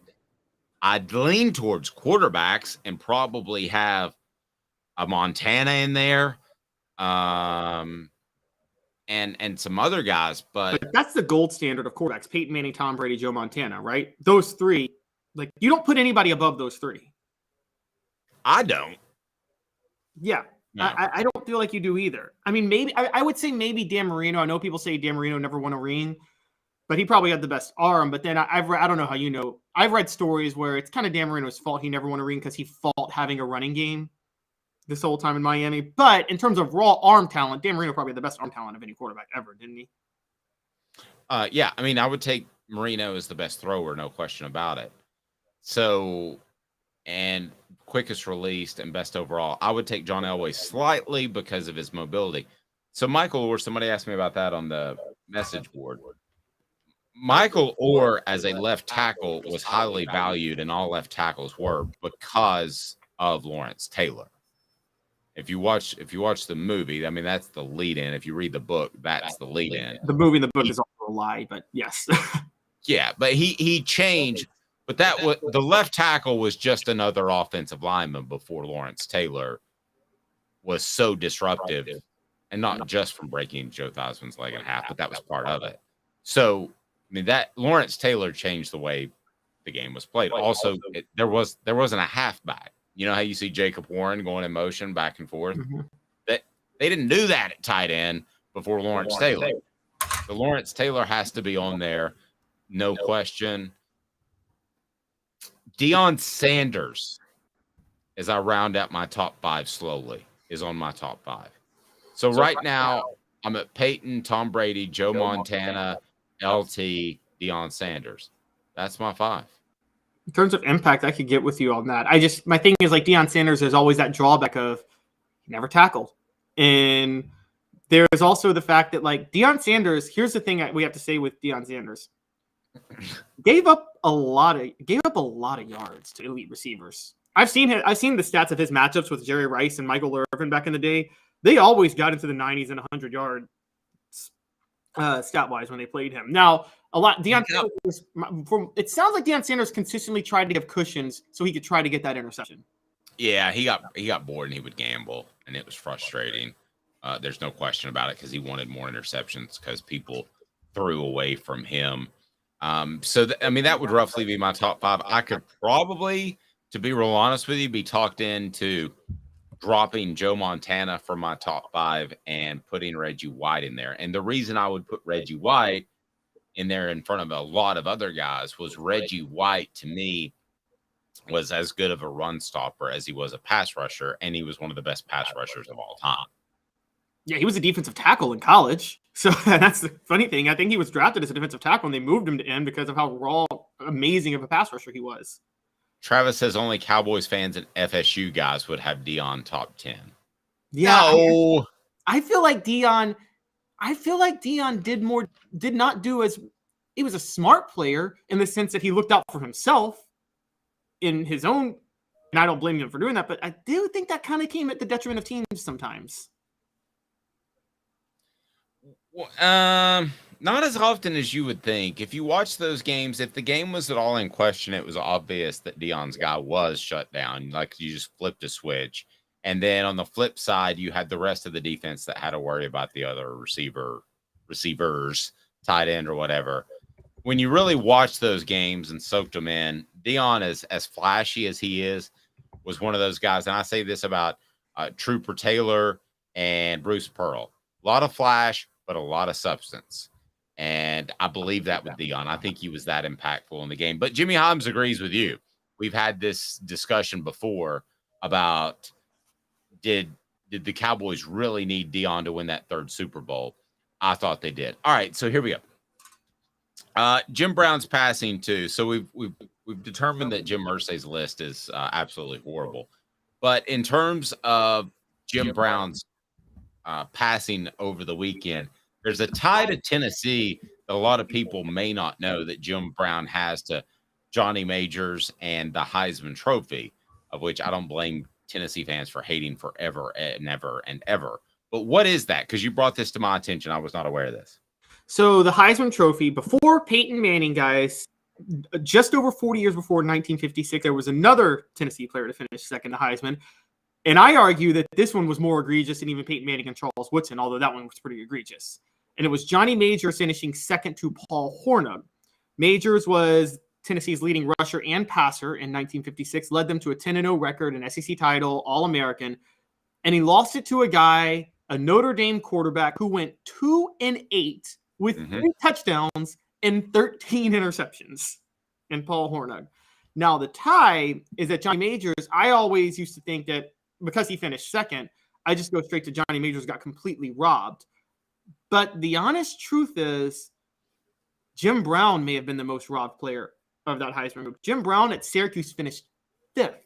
I'd lean towards quarterbacks and probably have a Montana in there. And some other guys, but that's the gold standard of quarterbacks: Peyton Manning, Tom Brady, Joe Montana, right? Those three, like you don't put anybody above those three. I don't. Yeah, no. I don't feel like you do either. I mean, maybe I would say maybe Dan Marino. I know people say Dan Marino never won a ring, but he probably had the best arm. But then I don't know how you know. I've read stories where it's kind of Dan Marino's fault he never won a ring because he fought having a running game this whole time in Miami. But in terms of raw arm talent, Dan Marino probably had the best arm talent of any quarterback ever, didn't he? Yeah, I mean, I would take Marino as the best thrower, no question about it. So, and quickest released and best overall, I would take John Elway slightly because of his mobility. So Michael Orr, somebody asked me about that on the message board. Michael Orr as a left tackle was highly valued, and all left tackles were because of Lawrence Taylor. If you watch the movie, I mean, that's the lead in. If you read the book, that's the lead in. The movie and the book is also a lie, but yes. Yeah, but he changed. But that was the left tackle was just another offensive lineman before Lawrence Taylor was so disruptive, and not just from breaking Joe Theismann's leg in half, but that was part of it. So I mean, that Lawrence Taylor changed the way the game was played. Also, there wasn't a halfback. You know how you see Jacob Warren going in motion back and forth? Mm-hmm. That they didn't do that at tight end before Lawrence Taylor. The Lawrence Taylor has to be on there, no question. Deion Sanders, as I round out my top 5 slowly, is on my top 5. So right now, I'm at Peyton, Tom Brady, Joe Montana, LT, Deion Sanders. That's my 5. In terms of impact, I could get with you on that. My thing is like Deion Sanders, there's always that drawback of he never tackled. And there's also the fact that like Deion Sanders, here's the thing we have to say with Deion Sanders. Gave up a lot of yards to elite receivers. I've seen the stats of his matchups with Jerry Rice and Michael Irvin back in the day. They always got into the 90s and 100 yard stat wise when they played him. Now, Deion Sanders, it sounds like Deion Sanders consistently tried to give cushions so he could try to get that interception. Yeah, he got bored and he would gamble, and it was frustrating. There's no question about it because he wanted more interceptions because people threw away from him. That would roughly be my top 5. I could probably, to be real honest with you, be talked into dropping Joe Montana from my top 5 and putting Reggie White in there. And the reason I would put Reggie White in there in front of a lot of other guys was Reggie White, to me, was as good of a run stopper as he was a pass rusher, and he was one of the best pass rushers of all time. Yeah, he was a defensive tackle in college. So that's the funny thing. I think he was drafted as a defensive tackle, and they moved him to end because of how raw, amazing of a pass rusher he was. Travis says only Cowboys fans and FSU guys would have Deion top 10. Yeah, no. I feel like Deion did not do as he was a smart player in the sense that he looked out for himself in his own, and I don't blame him for doing that, but I do think that kind of came at the detriment of teams sometimes. Not as often as you would think. If you watch those games, if the game was at all in question, it was obvious that Deion's guy was shut down. Like you just flipped a switch. And then on the flip side, you had the rest of the defense that had to worry about the other receivers, tight end or whatever. When you really watch those games and soaked them in, Deion, as flashy as he is, was one of those guys. And I say this about Trooper Taylor and Bruce Pearl. A lot of flash, but a lot of substance. And I believe that with Deion. I think he was that impactful in the game. But Jimmy Holmes agrees with you. We've had this discussion before about did the Cowboys really need Deion to win that 3rd Super Bowl? I thought they did. All right, so here we go. Jim Brown's passing too. So we've determined that Jim Irsay's list is absolutely horrible. But in terms of Jim Brown's passing over the weekend, there's a tie to Tennessee that a lot of people may not know that Jim Brown has to Johnny Majors and the Heisman Trophy, of which I don't blame Tennessee fans for hating forever and ever and ever. But what is that? Because you brought this to my attention. I was not aware of this. So the Heisman Trophy, before Peyton Manning, guys, just over 40 years before 1956, there was another Tennessee player to finish second to Heisman. And I argue that this one was more egregious than even Peyton Manning and Charles Woodson, although that one was pretty egregious. And it was Johnny Majors finishing second to Paul Hornung. Majors was Tennessee's leading rusher and passer in 1956, led them to a 10-0 record, an SEC title, All-American. And he lost it to a Notre Dame quarterback who went 2-8 with 3 touchdowns and 13 interceptions in Paul Hornung. Now, the tie is that Johnny Majors, I always used to think that because he finished second, I just go straight to Johnny Majors got completely robbed. But the honest truth is Jim Brown may have been the most robbed player of that Heisman group. Jim Brown at Syracuse finished 5th,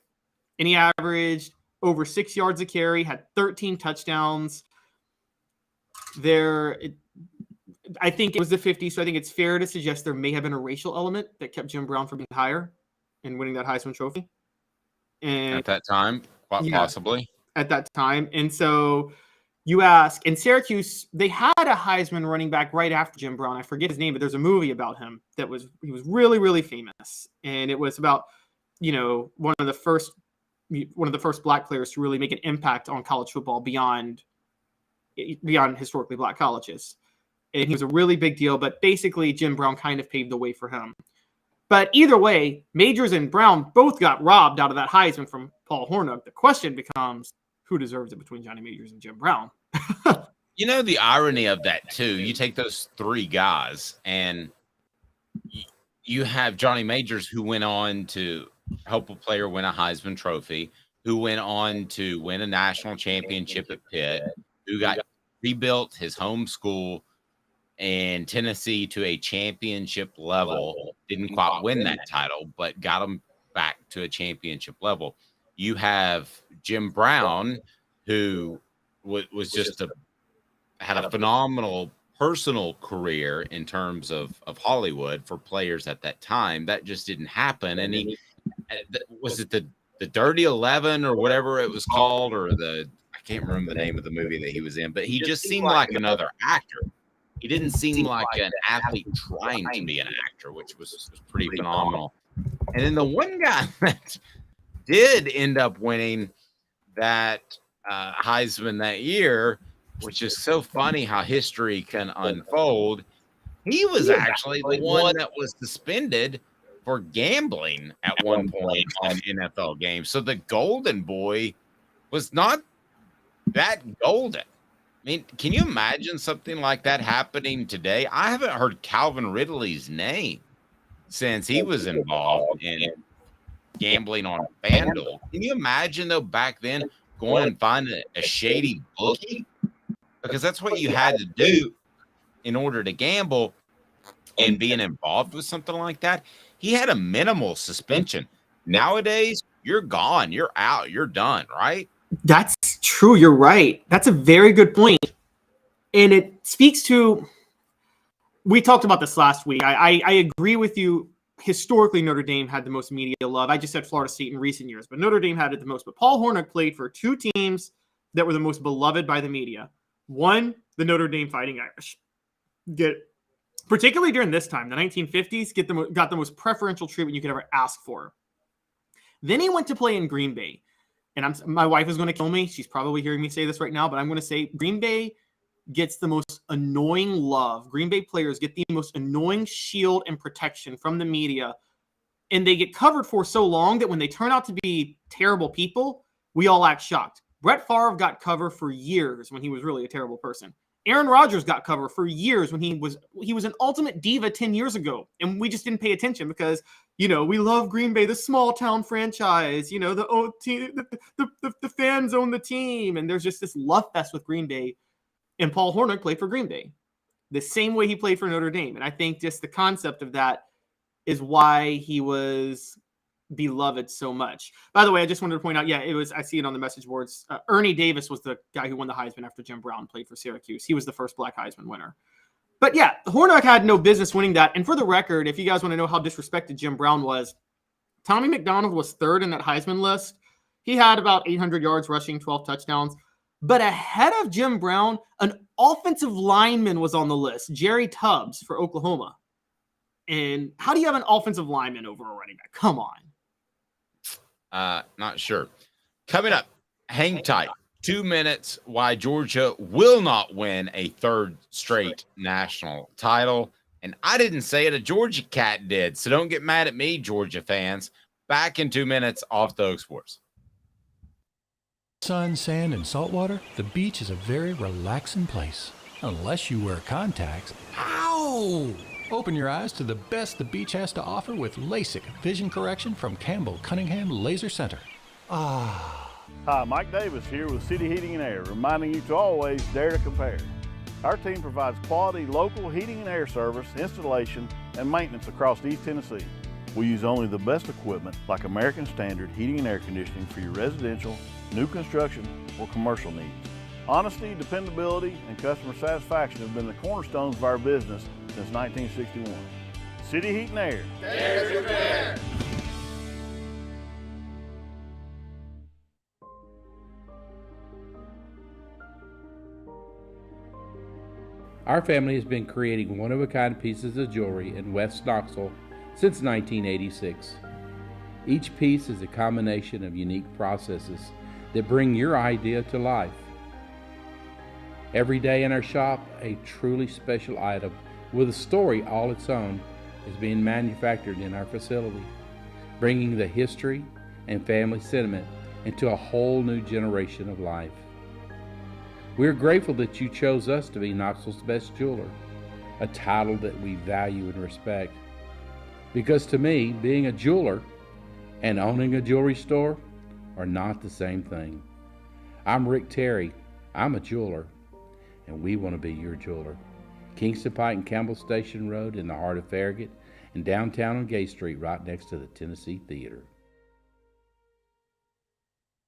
and he averaged over 6 yards a carry, had 13 touchdowns. I think it was the 50s, so I think it's fair to suggest there may have been a racial element that kept Jim Brown from being higher and winning that Heisman Trophy. And at that time, quite possibly. at that time. And so you ask, in Syracuse, they had a Heisman running back right after Jim Brown. I forget his name, but there's a movie about him he was really, really famous. And it was about, one of the first black players to really make an impact on college football beyond historically black colleges. And he was a really big deal, but basically Jim Brown kind of paved the way for him. But either way, Majors and Brown both got robbed out of that Heisman from Paul Hornung. The question becomes, who deserves it between Johnny Majors and Jim Brown? The irony of that, too, you take those three guys, and you have Johnny Majors, who went on to help a player win a Heisman Trophy, who went on to win a national championship at Pitt, who got rebuilt his home school in Tennessee to a championship level. Didn't quite win that title, but got him back to a championship level. You have Jim Brown, who was just had a phenomenal personal career in terms of Hollywood for players at that time. That just didn't happen. And he was it the Dirty 11 or whatever it was called, or I can't remember the name of the movie that he was in, but he just seemed like another actor. He didn't seem like an athlete trying to be an actor, which was pretty phenomenal. And then the one guy that did end up winning that Heisman that year, which is so funny how history can unfold, he was actually the one that was suspended for gambling at one point on NFL games. So the golden boy was not that golden. I mean, can you imagine something like that happening today? I haven't heard Calvin Ridley's name since he was involved in gambling on FanDuel. Can you imagine, though, back then going and finding a shady bookie? Because that's what you had to do in order to gamble, and being involved with something like that. He had a minimal suspension. Nowadays, you're gone. You're out. You're done, right? That's true. You're right. That's a very good point. And it speaks to, we talked about this last week. I agree with you. Historically, Notre Dame had the most media love. I just said Florida State in recent years, but Notre Dame had it the most. But Paul Hornung played for two teams that were the most beloved by the media. One, the Notre Dame Fighting Irish. Particularly during this time, the 1950s, got the most preferential treatment you could ever ask for. Then he went to play in Green Bay. And my wife is going to kill me. She's probably hearing me say this right now, but I'm going to say Green Bay gets the most annoying love. Green Bay players get the most annoying shield and protection from the media. And they get covered for so long that when they turn out to be terrible people, we all act shocked. Brett Favre got cover for years when he was really a terrible person. Aaron Rodgers got cover for years when he was an ultimate diva 10 years ago. And we just didn't pay attention because, we love Green Bay, the small town franchise, the fans own the team. And there's just this love fest with Green Bay. And Paul Hornung played for Green Bay the same way he played for Notre Dame. And I think just the concept of that is why he was beloved so much. By the way, I just wanted to point out, I see it on the message boards. Ernie Davis was the guy who won the Heisman after Jim Brown played for Syracuse. He was the first black Heisman winner. But Hornung had no business winning that. And for the record, if you guys want to know how disrespected Jim Brown was, Tommy McDonald was third in that Heisman list. He had about 800 yards rushing, 12 touchdowns. But ahead of Jim Brown, an offensive lineman was on the list, Jerry Tubbs for Oklahoma. And how do you have an offensive lineman over a running back? Come on. Not sure. Coming up, hang tight. 2 minutes why Georgia will not win a third straight national title. And I didn't say it, a Georgia cat did. So don't get mad at me, Georgia fans. Back in 2 minutes off the Oak Sports. Sun, sand, and salt water, the beach is a very relaxing place. Unless you wear contacts. Ow! Open your eyes to the best the beach has to offer with LASIK vision correction from Campbell Cunningham Laser Center. Ah. Hi, Mike Davis here with City Heating and Air, reminding you to always dare to compare. Our team provides quality local heating and air service, installation, and maintenance across East Tennessee. We use only the best equipment like American Standard heating and air conditioning for your residential, new construction, or commercial needs. Honesty, dependability, and customer satisfaction have been the cornerstones of our business since 1961. City Heat and Air. Dare to compare. Our family has been creating one-of-a-kind pieces of jewelry in West Knoxville since 1986. Each piece is a combination of unique processes that bring your idea to life. Every day in our shop, a truly special item with a story all its own is being manufactured in our facility, bringing the history and family sentiment into a whole new generation of life. We are grateful that you chose us to be Knoxville's best jeweler, a title that we value and respect. Because to me, being a jeweler and owning a jewelry store are not the same thing. I'm Rick Terry. I'm a jeweler, and we want to be your jeweler. Kingston Pike and Campbell Station Road in the heart of Farragut, and downtown on Gay Street right next to the Tennessee Theater.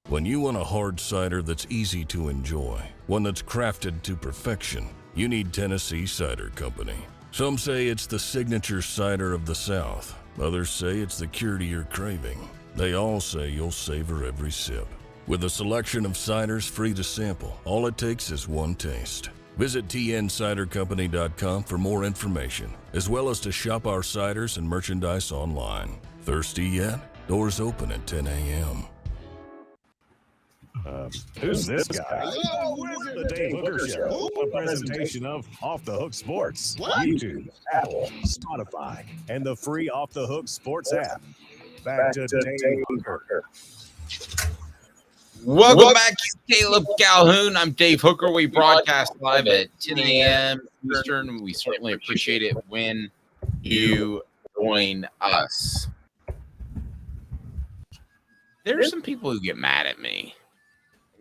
When you want a hard cider that's easy to enjoy, one that's crafted to perfection, you need Tennessee Cider Company. Some say it's the signature cider of the South. Others say it's the cure to your craving. They all say you'll savor every sip. With a selection of ciders free to sample, all it takes is one taste. Visit tncidercompany.com for more information, as well as to shop our ciders and merchandise online. Thirsty yet? Doors open at 10 a.m. Who's this guy? The Dave Hooker Show, a presentation of Off the Hook Sports, YouTube, Apple, Spotify, and the free Off the Hook Sports app. Back to Dave Hooker. Welcome back to Caleb Calhoun. I'm Dave Hooker. We broadcast live at 10 a.m. Eastern. We certainly appreciate it when you join us. There are some people who get mad at me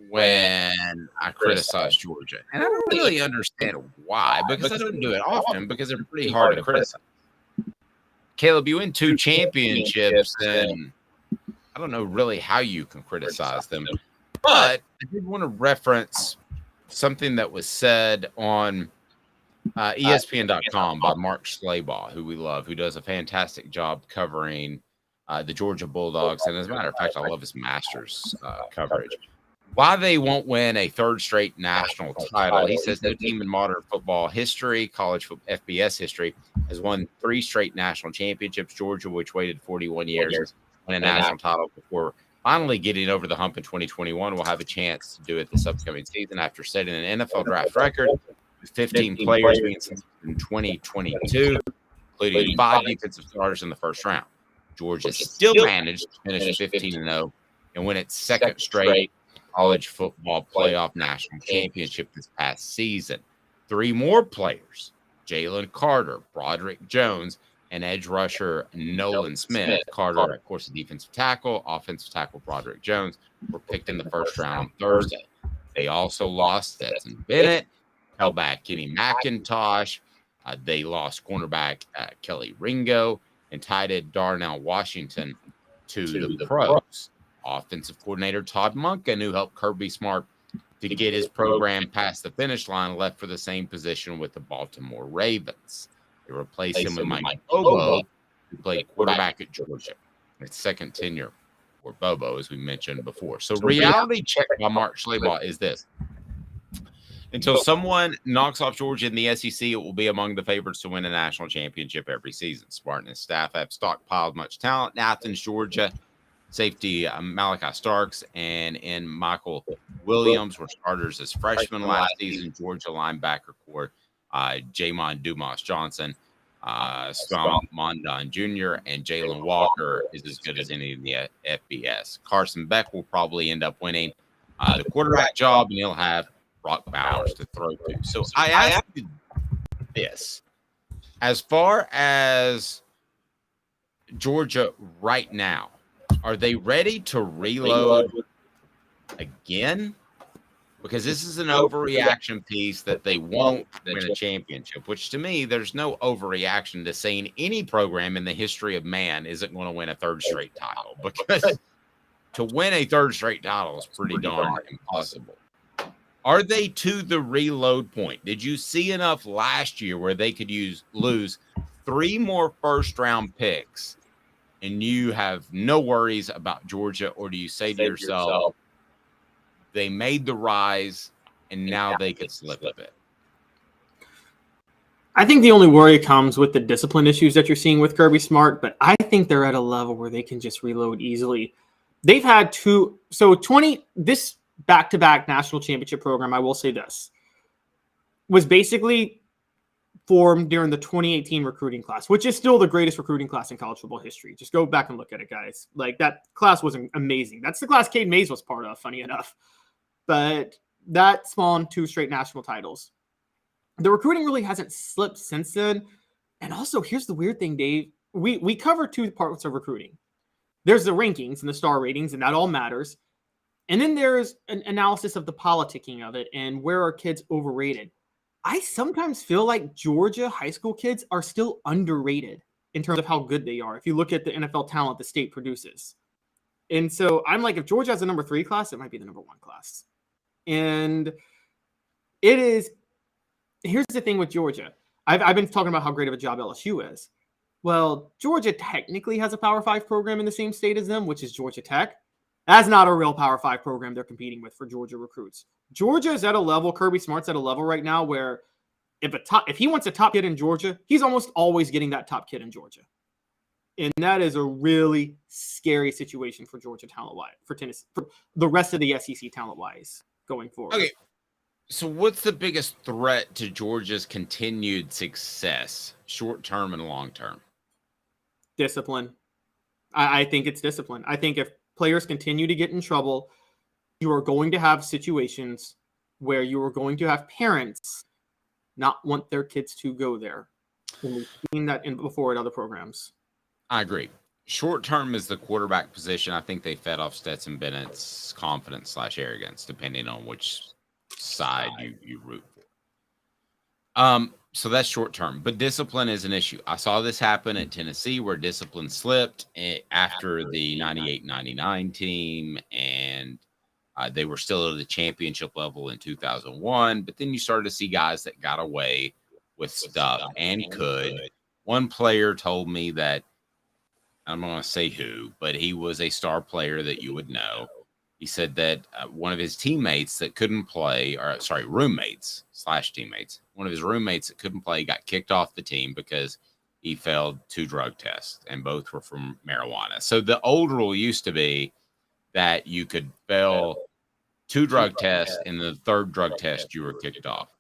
when I criticize Georgia. And I don't really understand why, because I don't do it often, because they're pretty hard to criticize. Caleb, you win 2 championships, and I don't know really how you can criticize them. But I did want to reference something that was said on ESPN.com by Mark Schleybaugh, who we love, who does a fantastic job covering the Georgia Bulldogs. And as a matter of fact, I love his Masters coverage. Why they won't win a 3rd straight national title. He says no team in modern football history, college FBS history, has won 3 straight national championships. Georgia, which waited 41 years to win a national title before finally getting over the hump in 2021, will have a chance to do it this upcoming season after setting an NFL draft record with 15 players being selected in 2022, including 5 defensive starters in the first round. Georgia still managed to finish 15-0 and win its 2nd straight college football playoff national championship this past season. 3 more players, Jalen Carter, Broderick Jones, and edge rusher Nolan Smith. Carter, of course, a defensive tackle, offensive tackle Broderick Jones, were picked in the first round on Thursday. They also lost Stetson Bennett, held back Kenny McIntosh. They lost cornerback Kelly Ringo and tight end Darnell Washington to the pros. Offensive coordinator Todd Monken, who helped Kirby Smart to get his program past the finish line, left for the same position with the Baltimore Ravens. They replaced him with Mike Bobo, who played quarterback at Georgia. Its 2nd tenure for Bobo, as we mentioned before. So reality check by Mark Schleybaugh is this. Until someone knocks off Georgia in the SEC, it will be among the favorites to win a national championship every season. Smart and his staff have stockpiled much talent in Athens, Georgia. Safety Malachi Starks and Michael Williams were starters as freshmen last season. Georgia linebacker core Jamon Dumas Johnson, Scott Mondon Jr., and Jalen Walker is as good as any in the FBS. Carson Beck will probably end up winning the quarterback job, and he'll have Brock Bowers to throw to. So I ask you this. As far as Georgia right now, are they ready to reload again? Because this is an overreaction piece that they won't win a championship, which to me, there's no overreaction to saying any program in the history of man isn't going to win a 3rd straight title, because to win a 3rd straight title is pretty darn impossible. Are they to the reload point? Did you see enough last year where they could lose 3 more first-round picks and you have no worries about Georgia? Or do you say to yourself, they made the rise and now they could slip a bit? I think the only worry comes with the discipline issues that you're seeing with Kirby Smart, but I think they're at a level where they can just reload easily. They've had this back-to-back national championship program, I will say this, was basically formed during the 2018 recruiting class, which is still the greatest recruiting class in college football history. Just go back and look at it, guys. Like, that class was amazing. That's the class Cade Mays was part of, funny enough. But that spawned 2 straight national titles. The recruiting really hasn't slipped since then. And also, here's the weird thing, Dave. We cover 2 parts of recruiting. There's the rankings and the star ratings, and that all matters. And then there's an analysis of the politicking of it and where are kids overrated. I sometimes feel like Georgia high school kids are still underrated in terms of how good they are. If you look at the NFL talent the state produces. And so I'm like, if Georgia has a number 3 class, it might be the number 1 class. And it is. Here's the thing with Georgia. I've been talking about how great of a job LSU is. Well, Georgia technically has a Power 5 program in the same state as them, which is Georgia Tech. That's not a real Power 5 program they're competing with for Georgia recruits. Georgia is at a level, Kirby Smart's at a level right now where if he wants a top kid in Georgia, he's almost always getting that top kid in Georgia. And that is a really scary situation for Georgia talent-wise, for Tennessee, for the rest of the SEC talent-wise going forward. Okay. So what's the biggest threat to Georgia's continued success, short-term and long-term? Discipline. I think it's discipline. I think if players continue to get in trouble, you are going to have situations where you are going to have parents not want their kids to go there. And we've seen that before at other programs. I agree. Short-term is the quarterback position. I think they fed off Stetson Bennett's confidence/arrogance, depending on which side you root for. So that's short term, but discipline is an issue. I saw this happen at Tennessee where discipline slipped after the 98-99 team, and they were still at the championship level in 2001. But then you started to see guys that got away with stuff and could. One player told me that, I'm not going to say who, but he was a star player that you would know. He said that one of his teammates that couldn't play, roommates/teammates, one of his roommates that couldn't play got kicked off the team because he failed 2 drug tests, and both were from marijuana. So the old rule used to be that you could fail 2 drug tests, and the 3rd drug test you were kicked off.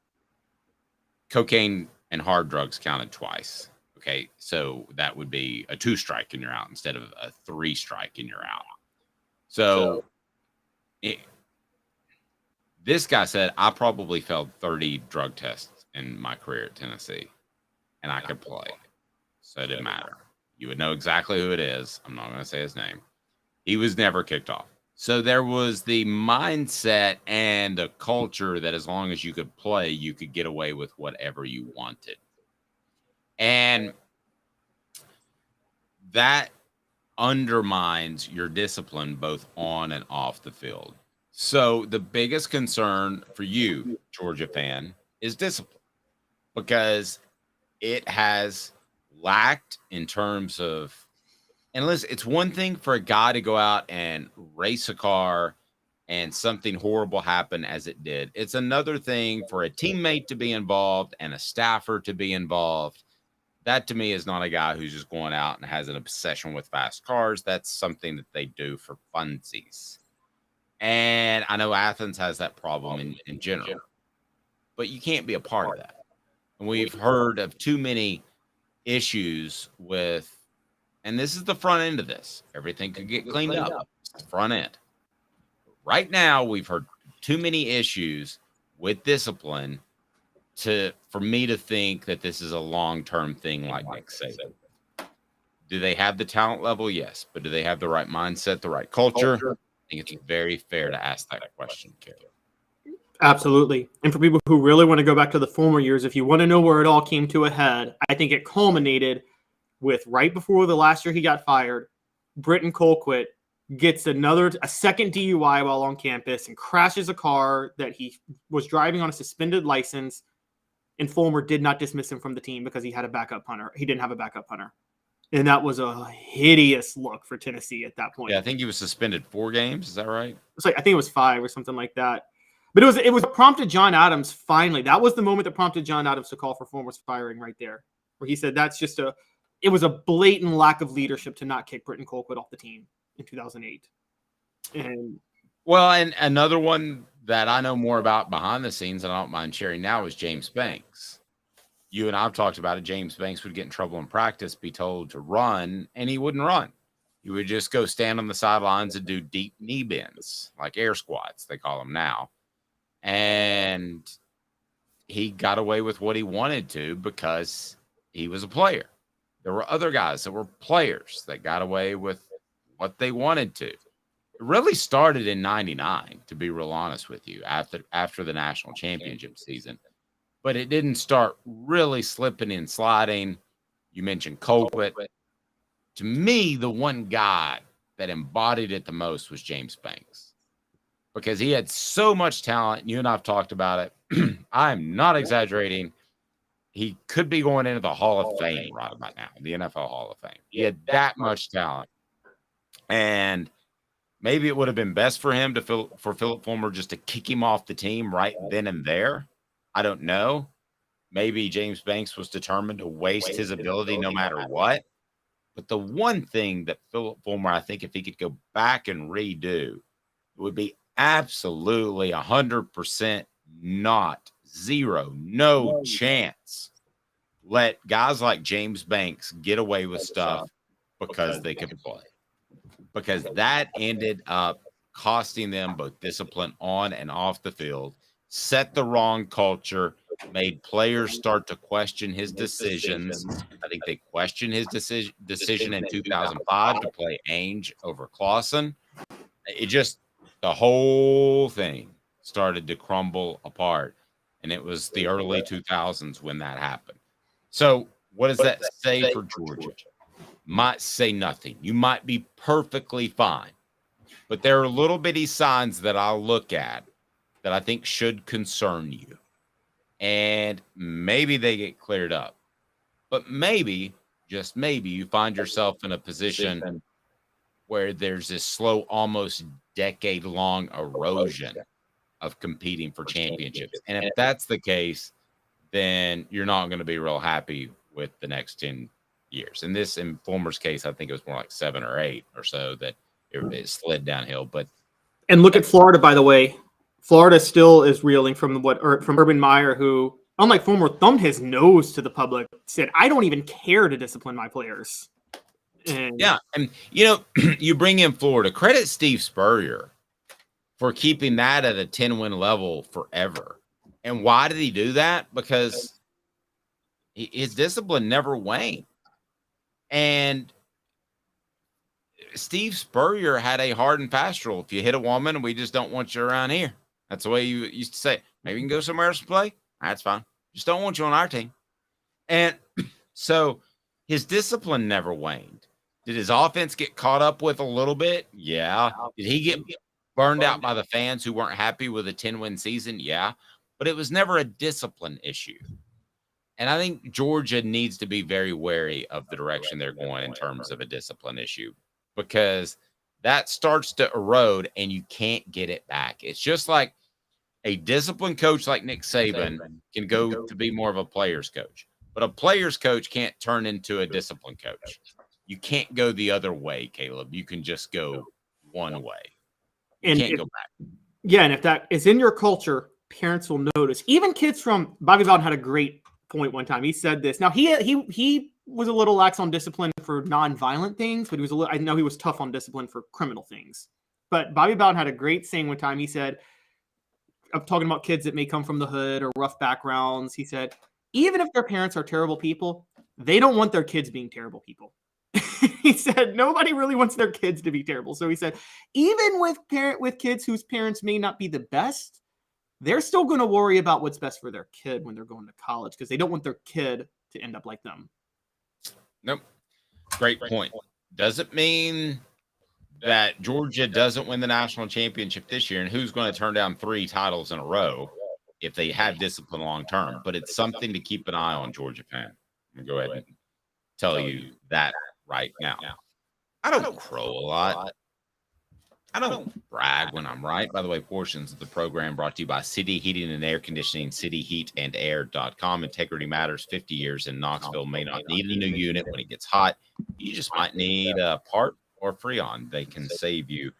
Cocaine and hard drugs counted twice. Okay, so that would be a 2 strike and you're out instead of a 3 strike and you're out. So this guy said, I probably failed 30 drug tests in my career at Tennessee, and I could play. So it didn't matter. You would know exactly who it is. I'm not going to say his name. He was never kicked off. So there was the mindset and a culture that as long as you could play, you could get away with whatever you wanted. And that undermines your discipline both on and off the field. So the biggest concern for you, Georgia fan, is discipline, because it has lacked in terms of, and listen, it's one thing for a guy to go out and race a car and something horrible happen as it did. It's another thing for a teammate to be involved and a staffer to be involved. That to me is not a guy who's just going out and has an obsession with fast cars. That's something that they do for funsies. And I know Athens has that problem in general, but you can't be a part of that. And we've heard of too many issues with, and this is the front end of this. Everything could get cleaned up. It's the front end. Right now, we've heard too many issues with discipline for me to think that this is a long-term thing like Nick Saban. Do they have the talent level? Yes. But do they have the right mindset, the right culture? I think it's very fair to ask that question, Caleb. Absolutely. And for people who really want to go back to the former years, if you want to know where it all came to a head, I think it culminated with right before the last year he got fired, Britton Colquitt gets a second DUI while on campus and crashes a car that he was driving on a suspended license. And Fulmer did not dismiss him from the team because he had a backup punter. He didn't have a backup punter. And that was a hideous look for Tennessee at that point. Yeah, I think he was suspended 4 games. Is that right? It's like, I think it was 5 or something like that. But it was prompted John Adams finally. That was the moment that prompted John Adams to call for Fulmer's firing right there, where he said it was a blatant lack of leadership to not kick Britton Colquitt off the team in 2008. And another one that I know more about behind the scenes and I don't mind sharing now is James Banks. You and I've talked about it. James Banks would get in trouble in practice, be told to run, and he wouldn't run. He would just go stand on the sidelines and do deep knee bends, like air squats, they call them now. And he got away with what he wanted to because he was a player. There were other guys that were players that got away with what they wanted to. It really started in 99, to be real honest with you, after the national championship season. But it didn't start really slipping and sliding. You mentioned Colquitt. To me, the one guy that embodied it the most was James Banks, because he had so much talent. You and I've talked about it. I'm not exaggerating. He could be going into the Hall of Fame right about now, the NFL Hall of Fame. He had that much talent. And maybe it would have been best for him for Philip Fulmer just to kick him off the team right then and there. I don't know. Maybe James Banks was determined to waste his ability no matter what. But the one thing that Philip Fulmer, I think if he could go back and redo, it would be absolutely 100% no chance let guys like James Banks get away with stuff because they could play. Because that ended up costing them both discipline on and off the field, set the wrong culture, made players start to question his decisions. I think they questioned his decision in 2005 to play Ainge over Clausen. The whole thing started to crumble apart. And it was the early 2000s when that happened. So what does that say for Georgia? Might say nothing. You might be perfectly fine. But there are little bitty signs that I'll look at that I think should concern you. And maybe they get cleared up. But maybe, just maybe, you find yourself in a position where there's this slow, almost decade-long erosion of competing for championships. And if that's the case, then you're not going to be real happy with the next 10 years. In Fulmer's case, I think it was more like 7 or 8 or so that it slid downhill. And look at Florida, by the way. Florida still is reeling from Urban Meyer, who, unlike Fulmer, thumbed his nose to the public, said, "I don't even care to discipline my players." And you bring in Florida. Credit Steve Spurrier for keeping that at a 10-win level forever. And why did he do that? Because his discipline never waned. And Steve Spurrier had a hard and fast rule. If you hit a woman, we just don't want you around here. That's the way you used to say it. Maybe you can go somewhere else to play. That's fine. Just don't want you on our team. And so his discipline never waned. Did his offense get caught up with a little bit? Yeah. Did he get burned out by the fans who weren't happy with a 10-win season? Yeah. But it was never a discipline issue. And I think Georgia needs to be very wary of the direction they're going in terms of a discipline issue, because that starts to erode and you can't get it back. It's just like a disciplined coach like Nick Saban can go to be more of a player's coach, but a player's coach can't turn into a disciplined coach. You can't go the other way, Caleb. You can just go one way. You can't go back. Yeah, and if that is in your culture, parents will notice. Even kids from Bobby Bowden had a great point one time. He said this. Now he was a little lax on discipline for non-violent things, but I know he was tough on discipline for criminal things. But Bobby Bowden had a great saying one time. He said, I'm talking about kids that may come from the hood or rough backgrounds. He said, even if their parents are terrible people, they don't want their kids being terrible people. He said, nobody really wants their kids to be terrible. So he said, even with kids whose parents may not be the best, they're still going to worry about what's best for their kid when they're going to college, because they don't want their kid to end up like them. Nope. Great point. Doesn't mean that Georgia doesn't win the national championship this year, and who's going to turn down 3 titles in a row if they have discipline long term. But it's something to keep an eye on, Georgia fan. I'm going to go ahead and tell you that right now. I don't crow a lot. I don't brag when I'm right. By the way, portions of the program brought to you by City Heating and Air Conditioning, cityheatandair.com. Integrity matters. 50 years in Knoxville. May not need a new unit when it gets hot. You just might need a part or Freon. They can save you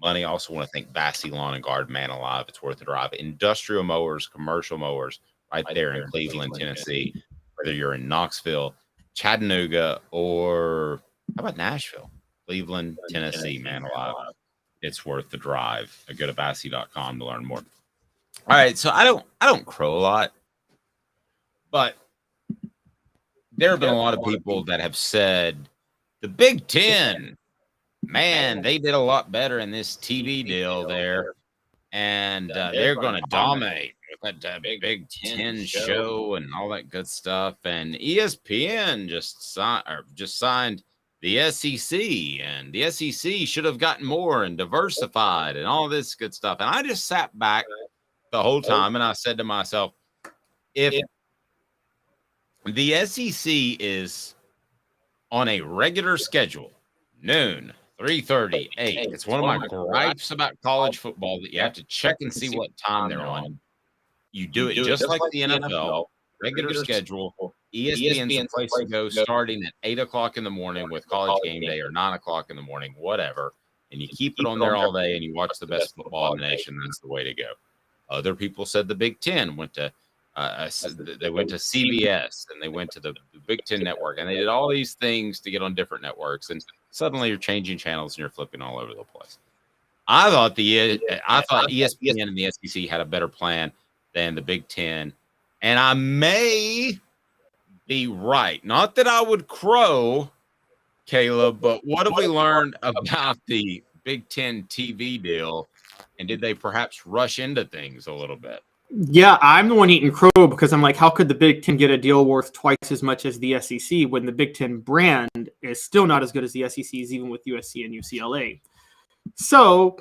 money. I also want to thank Bassey Lawn and Garden, man alive. It's worth the drive. Industrial mowers, commercial mowers, right there in Cleveland, Tennessee. Whether you're in Knoxville, Chattanooga, or how about Nashville? Cleveland, Tennessee, man alive. It's worth the drive. Go to Bassey.com to learn more. All right, so I don't crow a lot, but there have been a lot of people that have said the Big Ten, man, they did a lot better in this TV deal there, and they're going to dominate with that Big Ten show and all that good stuff. And ESPN just signed the SEC, and the SEC should have gotten more and diversified and all this good stuff. And I just sat back the whole time and I said to myself, if the SEC is on a regular schedule, noon, 3:30, 8, it's one of my gripes about college football that you have to check and see what time they're on. You do it just like the NFL, regular schedule. ESPN's the place to go starting at 8 o'clock in the morning with College Game Day, or 9 o'clock in the morning, whatever. And you keep it on there all day and you watch the best football in the nation. That's the way to go. Other people said the Big Ten went to CBS, and they went to the Big Ten Network, and they did all these things to get on different networks. And suddenly you're changing channels and you're flipping all over the place. I thought ESPN and the SEC had a better plan than the Big Ten, and I may be right. Not that I would crow, Caleb, but what have we learned about the Big Ten TV deal, and did they perhaps rush into things a little bit? Yeah, I'm the one eating crow because I'm like, how could the Big Ten get a deal worth twice as much as the SEC when the Big Ten brand is still not as good as the SEC's, even with USC and UCLA? So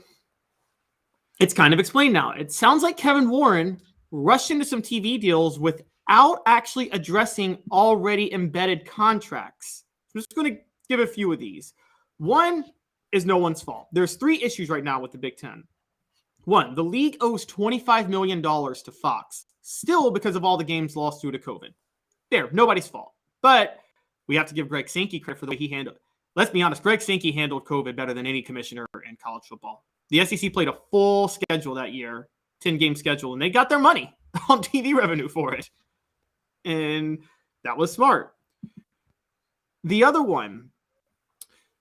it's kind of explained now. It sounds like Kevin Warren rushed into some TV deals without actually addressing already embedded contracts. I'm just going to give a few of these. One is no one's fault. There's 3 issues right now with the Big Ten. One, the league owes $25 million to Fox, still because of all the games lost due to COVID. There, nobody's fault. But we have to give Greg Sankey credit for the way he handled it. Let's be honest, Greg Sankey handled COVID better than any commissioner in college football. The SEC played a full schedule that year, 10-game schedule, and they got their money on TV revenue for it. And that was smart. The other one,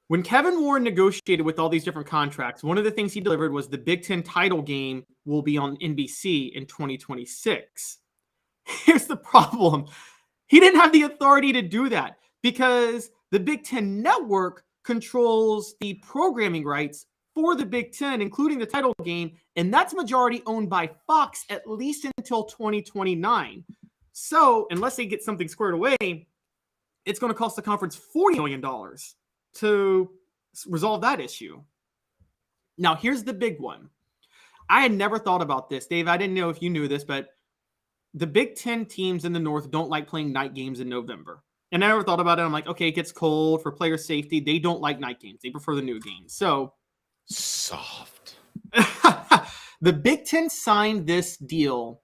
when Kevin Warren negotiated with all these different contracts, one of the things he delivered was the Big Ten title game will be on NBC in 2026. Here's the problem. He didn't have the authority to do that because the Big Ten Network controls the programming rights for the Big Ten, including the title game, and that's majority owned by Fox at least until 2029. So unless they get something squared away, it's going to cost the conference $40 million to resolve that issue. Now, here's the big one. I had never thought about this, Dave. I didn't know if you knew this, but the Big Ten teams in the North don't like playing night games in November. And I never thought about it. I'm like, okay, it gets cold for player safety. They don't like night games. They prefer the new games. So soft. The Big Ten signed this deal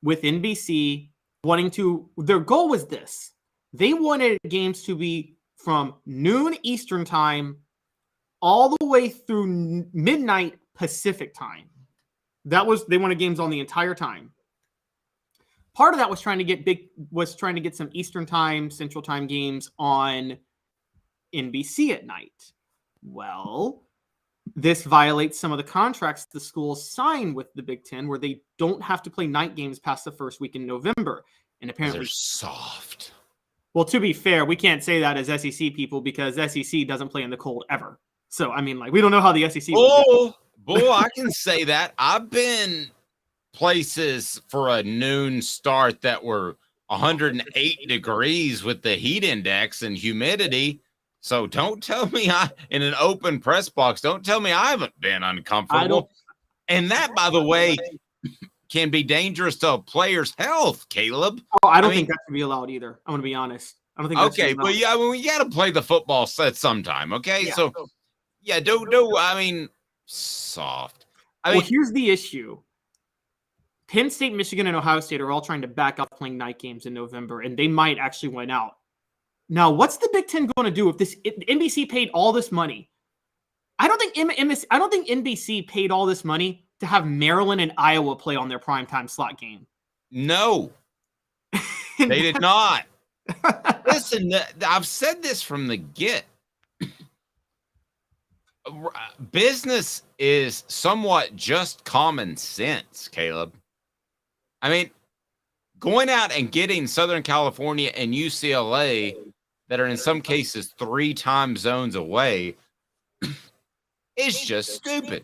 with NBC their goal was this. They wanted games to be from noon Eastern time all the way through midnight Pacific time. They wanted games on the entire time. Part of that was trying to get some Eastern time, Central time games on NBC at night. Well, this violates some of the contracts the schools sign with the Big Ten, where they don't have to play night games past the first week in November. And apparently they're soft. Well, to be fair, we can't say that as SEC people because SEC doesn't play in the cold ever. So, I mean, we don't know how the SEC Bull, I can say that. I've been places for a noon start that were 108 degrees with the heat index and humidity. So don't tell me in an open press box, don't tell me I haven't been uncomfortable. And that, by the way, can be dangerous to a player's health, Caleb. Oh, I don't think that should be allowed either. I'm going to be honest. I don't think that's okay, but yeah, we got to play the football set sometime, okay? Yeah. So, yeah, soft. Here's the issue. Penn State, Michigan, and Ohio State are all trying to back up playing night games in November, and they might actually win out. Now, what's the Big Ten going to do if NBC paid all this money? I don't think NBC paid all this money to have Maryland and Iowa play on their primetime slot game. No, they did not. Listen, I've said this from the get. Business is somewhat just common sense, Caleb. I mean, going out and getting Southern California and UCLA that are in some cases 3 time zones away is just stupid.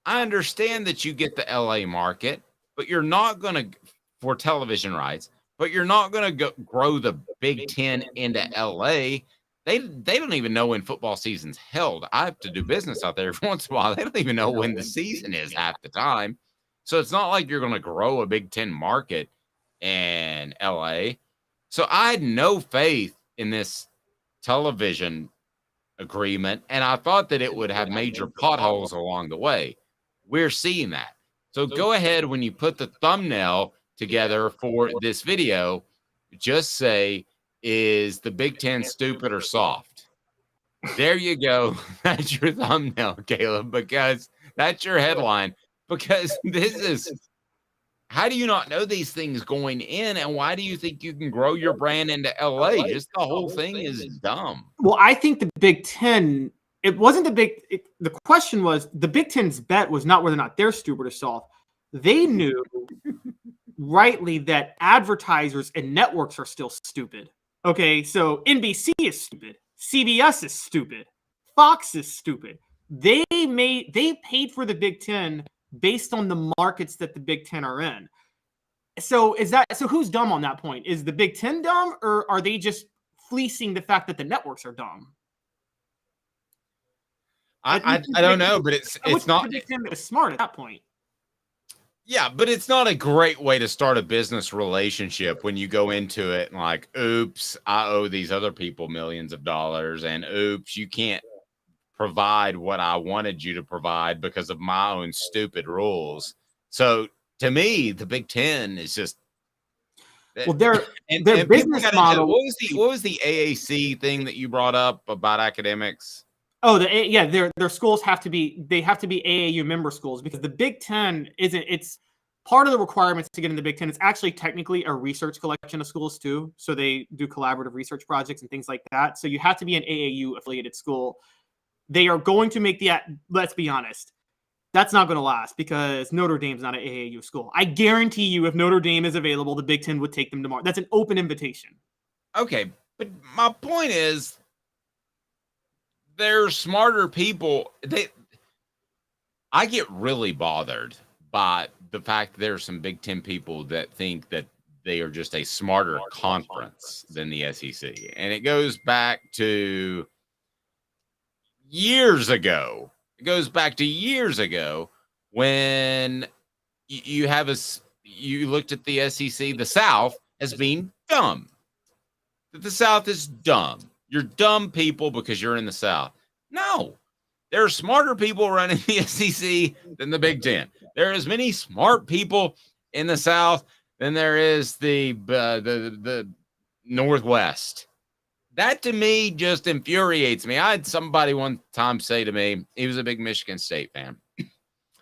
I understand that you get the LA market, but you're not going to, for television rights, but you're not going to grow the Big Ten into LA. They don't even know when football season's held. I have to do business out there every once in a while. They don't even know when the season is half the time. So it's not like you're going to grow a Big Ten market in LA. So I had no faith in this television agreement, and I thought that it would have major potholes along the way. We're seeing that. So go ahead, when you put the thumbnail together for this video, just say, is the Big Ten stupid or soft? There you go. That's your thumbnail, Caleb, because that's your headline. Because this is, how do you not know these things going in? And why do you think you can grow your brand into LA? Just the whole thing is dumb. Well, I think the Big Ten, the question was, the Big Ten's bet was not whether or not they're stupid or soft. They knew rightly that advertisers and networks are still stupid. Okay, so NBC is stupid. CBS is stupid. Fox is stupid. They paid for the Big Ten based on the markets that the Big Ten are in. So who's dumb on that point? Is the Big Ten dumb, or are they just fleecing the fact that the networks are dumb? I don't know, but it's not. The Big Ten is smart at that point. Yeah, but it's not a great way to start a business relationship when you go into it and like, oops, I owe these other people millions of dollars, and oops, you can't provide what I wanted you to provide because of my own stupid rules. So to me, the Big Ten is just, well, their business model. What was the AAC thing that you brought up about academics? Oh, their schools have to be AAU member schools, because the Big Ten it's part of the requirements to get in the Big Ten. It's actually technically a research collection of schools too. So they do collaborative research projects and things like that. So you have to be an AAU affiliated school. They are going to make let's be honest, that's not going to last, because Notre Dame's not an AAU school. I guarantee you, if Notre Dame is available, the Big Ten would take them tomorrow. That's an open invitation. Okay, but my point is, they're smarter people. I get really bothered by the fact that there are some Big Ten people that think that they are just a smarter conference than the SEC. And it goes back to years ago. It goes back to years ago when you looked at the SEC, the South, as being dumb. That the South is dumb. You're dumb people because you're in the South. No, there are smarter people running the SEC than the Big Ten. There are as many smart people in the South than there is the Northwest. That to me just infuriates me. I had somebody one time say to me, he was a big Michigan State fan.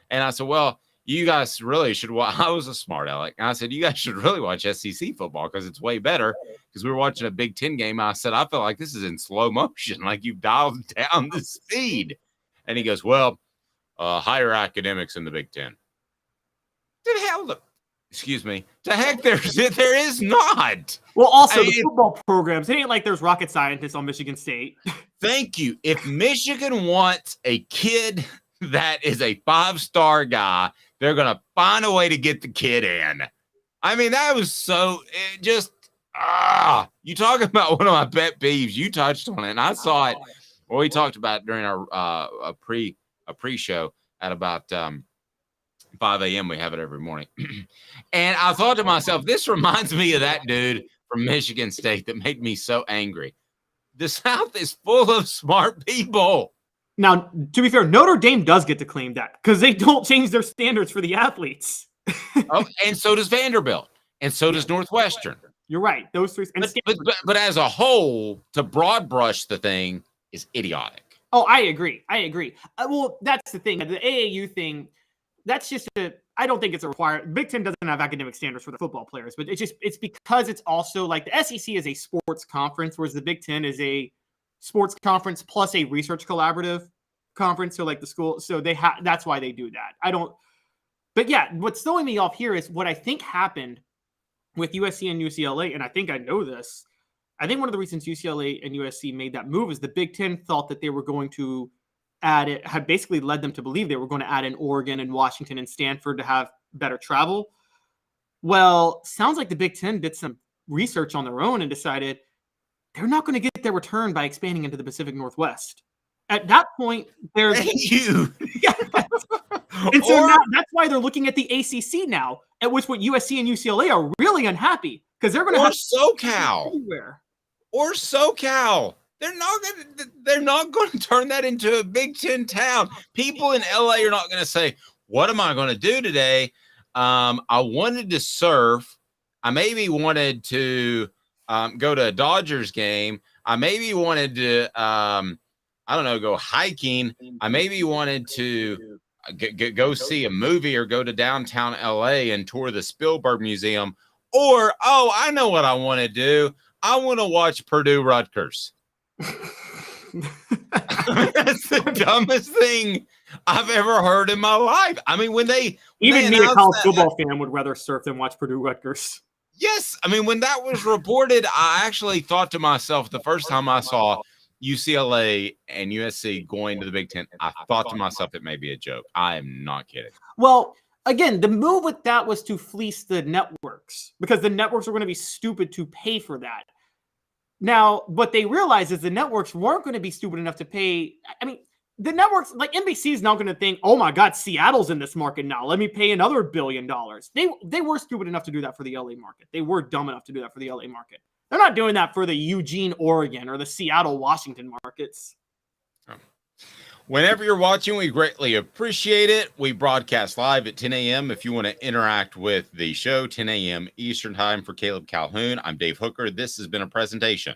And I said, well, you guys really should watch. I was a smart aleck. And I said, you guys should really watch SEC football because it's way better. Because we were watching a Big Ten game. I said, I feel like this is in slow motion. Like you've dialed down the speed. And he goes, well, higher academics in the Big Ten. To heck, there is not. Well, also the football programs, it ain't like there's rocket scientists on Michigan State. Thank you. If Michigan wants a kid that is a 5-star guy, they're going to find a way to get the kid in. I mean, that was so, it just, you talk about one of my pet peeves. You touched on it, and I saw it. Well, we talked about it during our a pre-show at about 5 a.m. We have it every morning. And I thought to myself, this reminds me of that dude from Michigan State that made me so angry. The South is full of smart people. Now, to be fair, Notre Dame does get to claim that because they don't change their standards for the athletes. Oh, and so does Vanderbilt, and so does Northwestern. You're right. Those three. But as a whole, to broad brush the thing is idiotic. Oh, I agree. Well, that's the thing. The AAU thing, that's just I don't think it's a required. Big Ten doesn't have academic standards for the football players, but it's because it's also like the SEC is a sports conference, whereas the Big Ten is a sports conference plus a research collaborative conference. So like the school, so that's why they do that. But yeah, what's throwing me off here is what I think happened with USC and UCLA, and I think I know this. I think one of the reasons UCLA and USC made that move is the Big Ten thought that they were going to add it, had basically led them to believe they were going to add in Oregon and Washington and Stanford to have better travel. Well, sounds like the Big Ten did some research on their own and decided they're not going to get their return by expanding into the Pacific Northwest. At that point, there's you. And so now, that's why they're looking at the ACC now, at which what USC and UCLA are really unhappy because they're going to have SoCal everywhere. Or SoCal. They're not going to turn that into a Big Ten town. People in LA are not going to say, "What am I going to do today?" I wanted to surf. I maybe wanted to go to a Dodgers game. I maybe wanted to go hiking. I maybe wanted to go see a movie or go to downtown LA and tour the Spielberg Museum. Or, I know what I want to do. I want to watch Purdue Rutgers. That's the dumbest thing I've ever heard in my life. I mean, when a college football fan would rather surf than watch Purdue Rutgers. Yes. I mean, when that was reported, I actually thought to myself the first time I saw UCLA and USC going to the Big Ten, I thought to myself it may be a joke. I am not kidding. Well, again, the move with that was to fleece the networks because the networks were going to be stupid to pay for that. Now, what they realized is the networks weren't going to be stupid enough to pay. I mean, the networks, like NBC is now going to think, oh my God, Seattle's in this market now. Let me pay another $1 billion. They were stupid enough to do that for the LA market. They were dumb enough to do that for the LA market. They're not doing that for the Eugene, Oregon or the Seattle, Washington markets. Whenever you're watching, we greatly appreciate it. We broadcast live at 10 a.m. If you want to interact with the show, 10 a.m. Eastern time for Caleb Calhoun. I'm Dave Hooker. This has been a presentation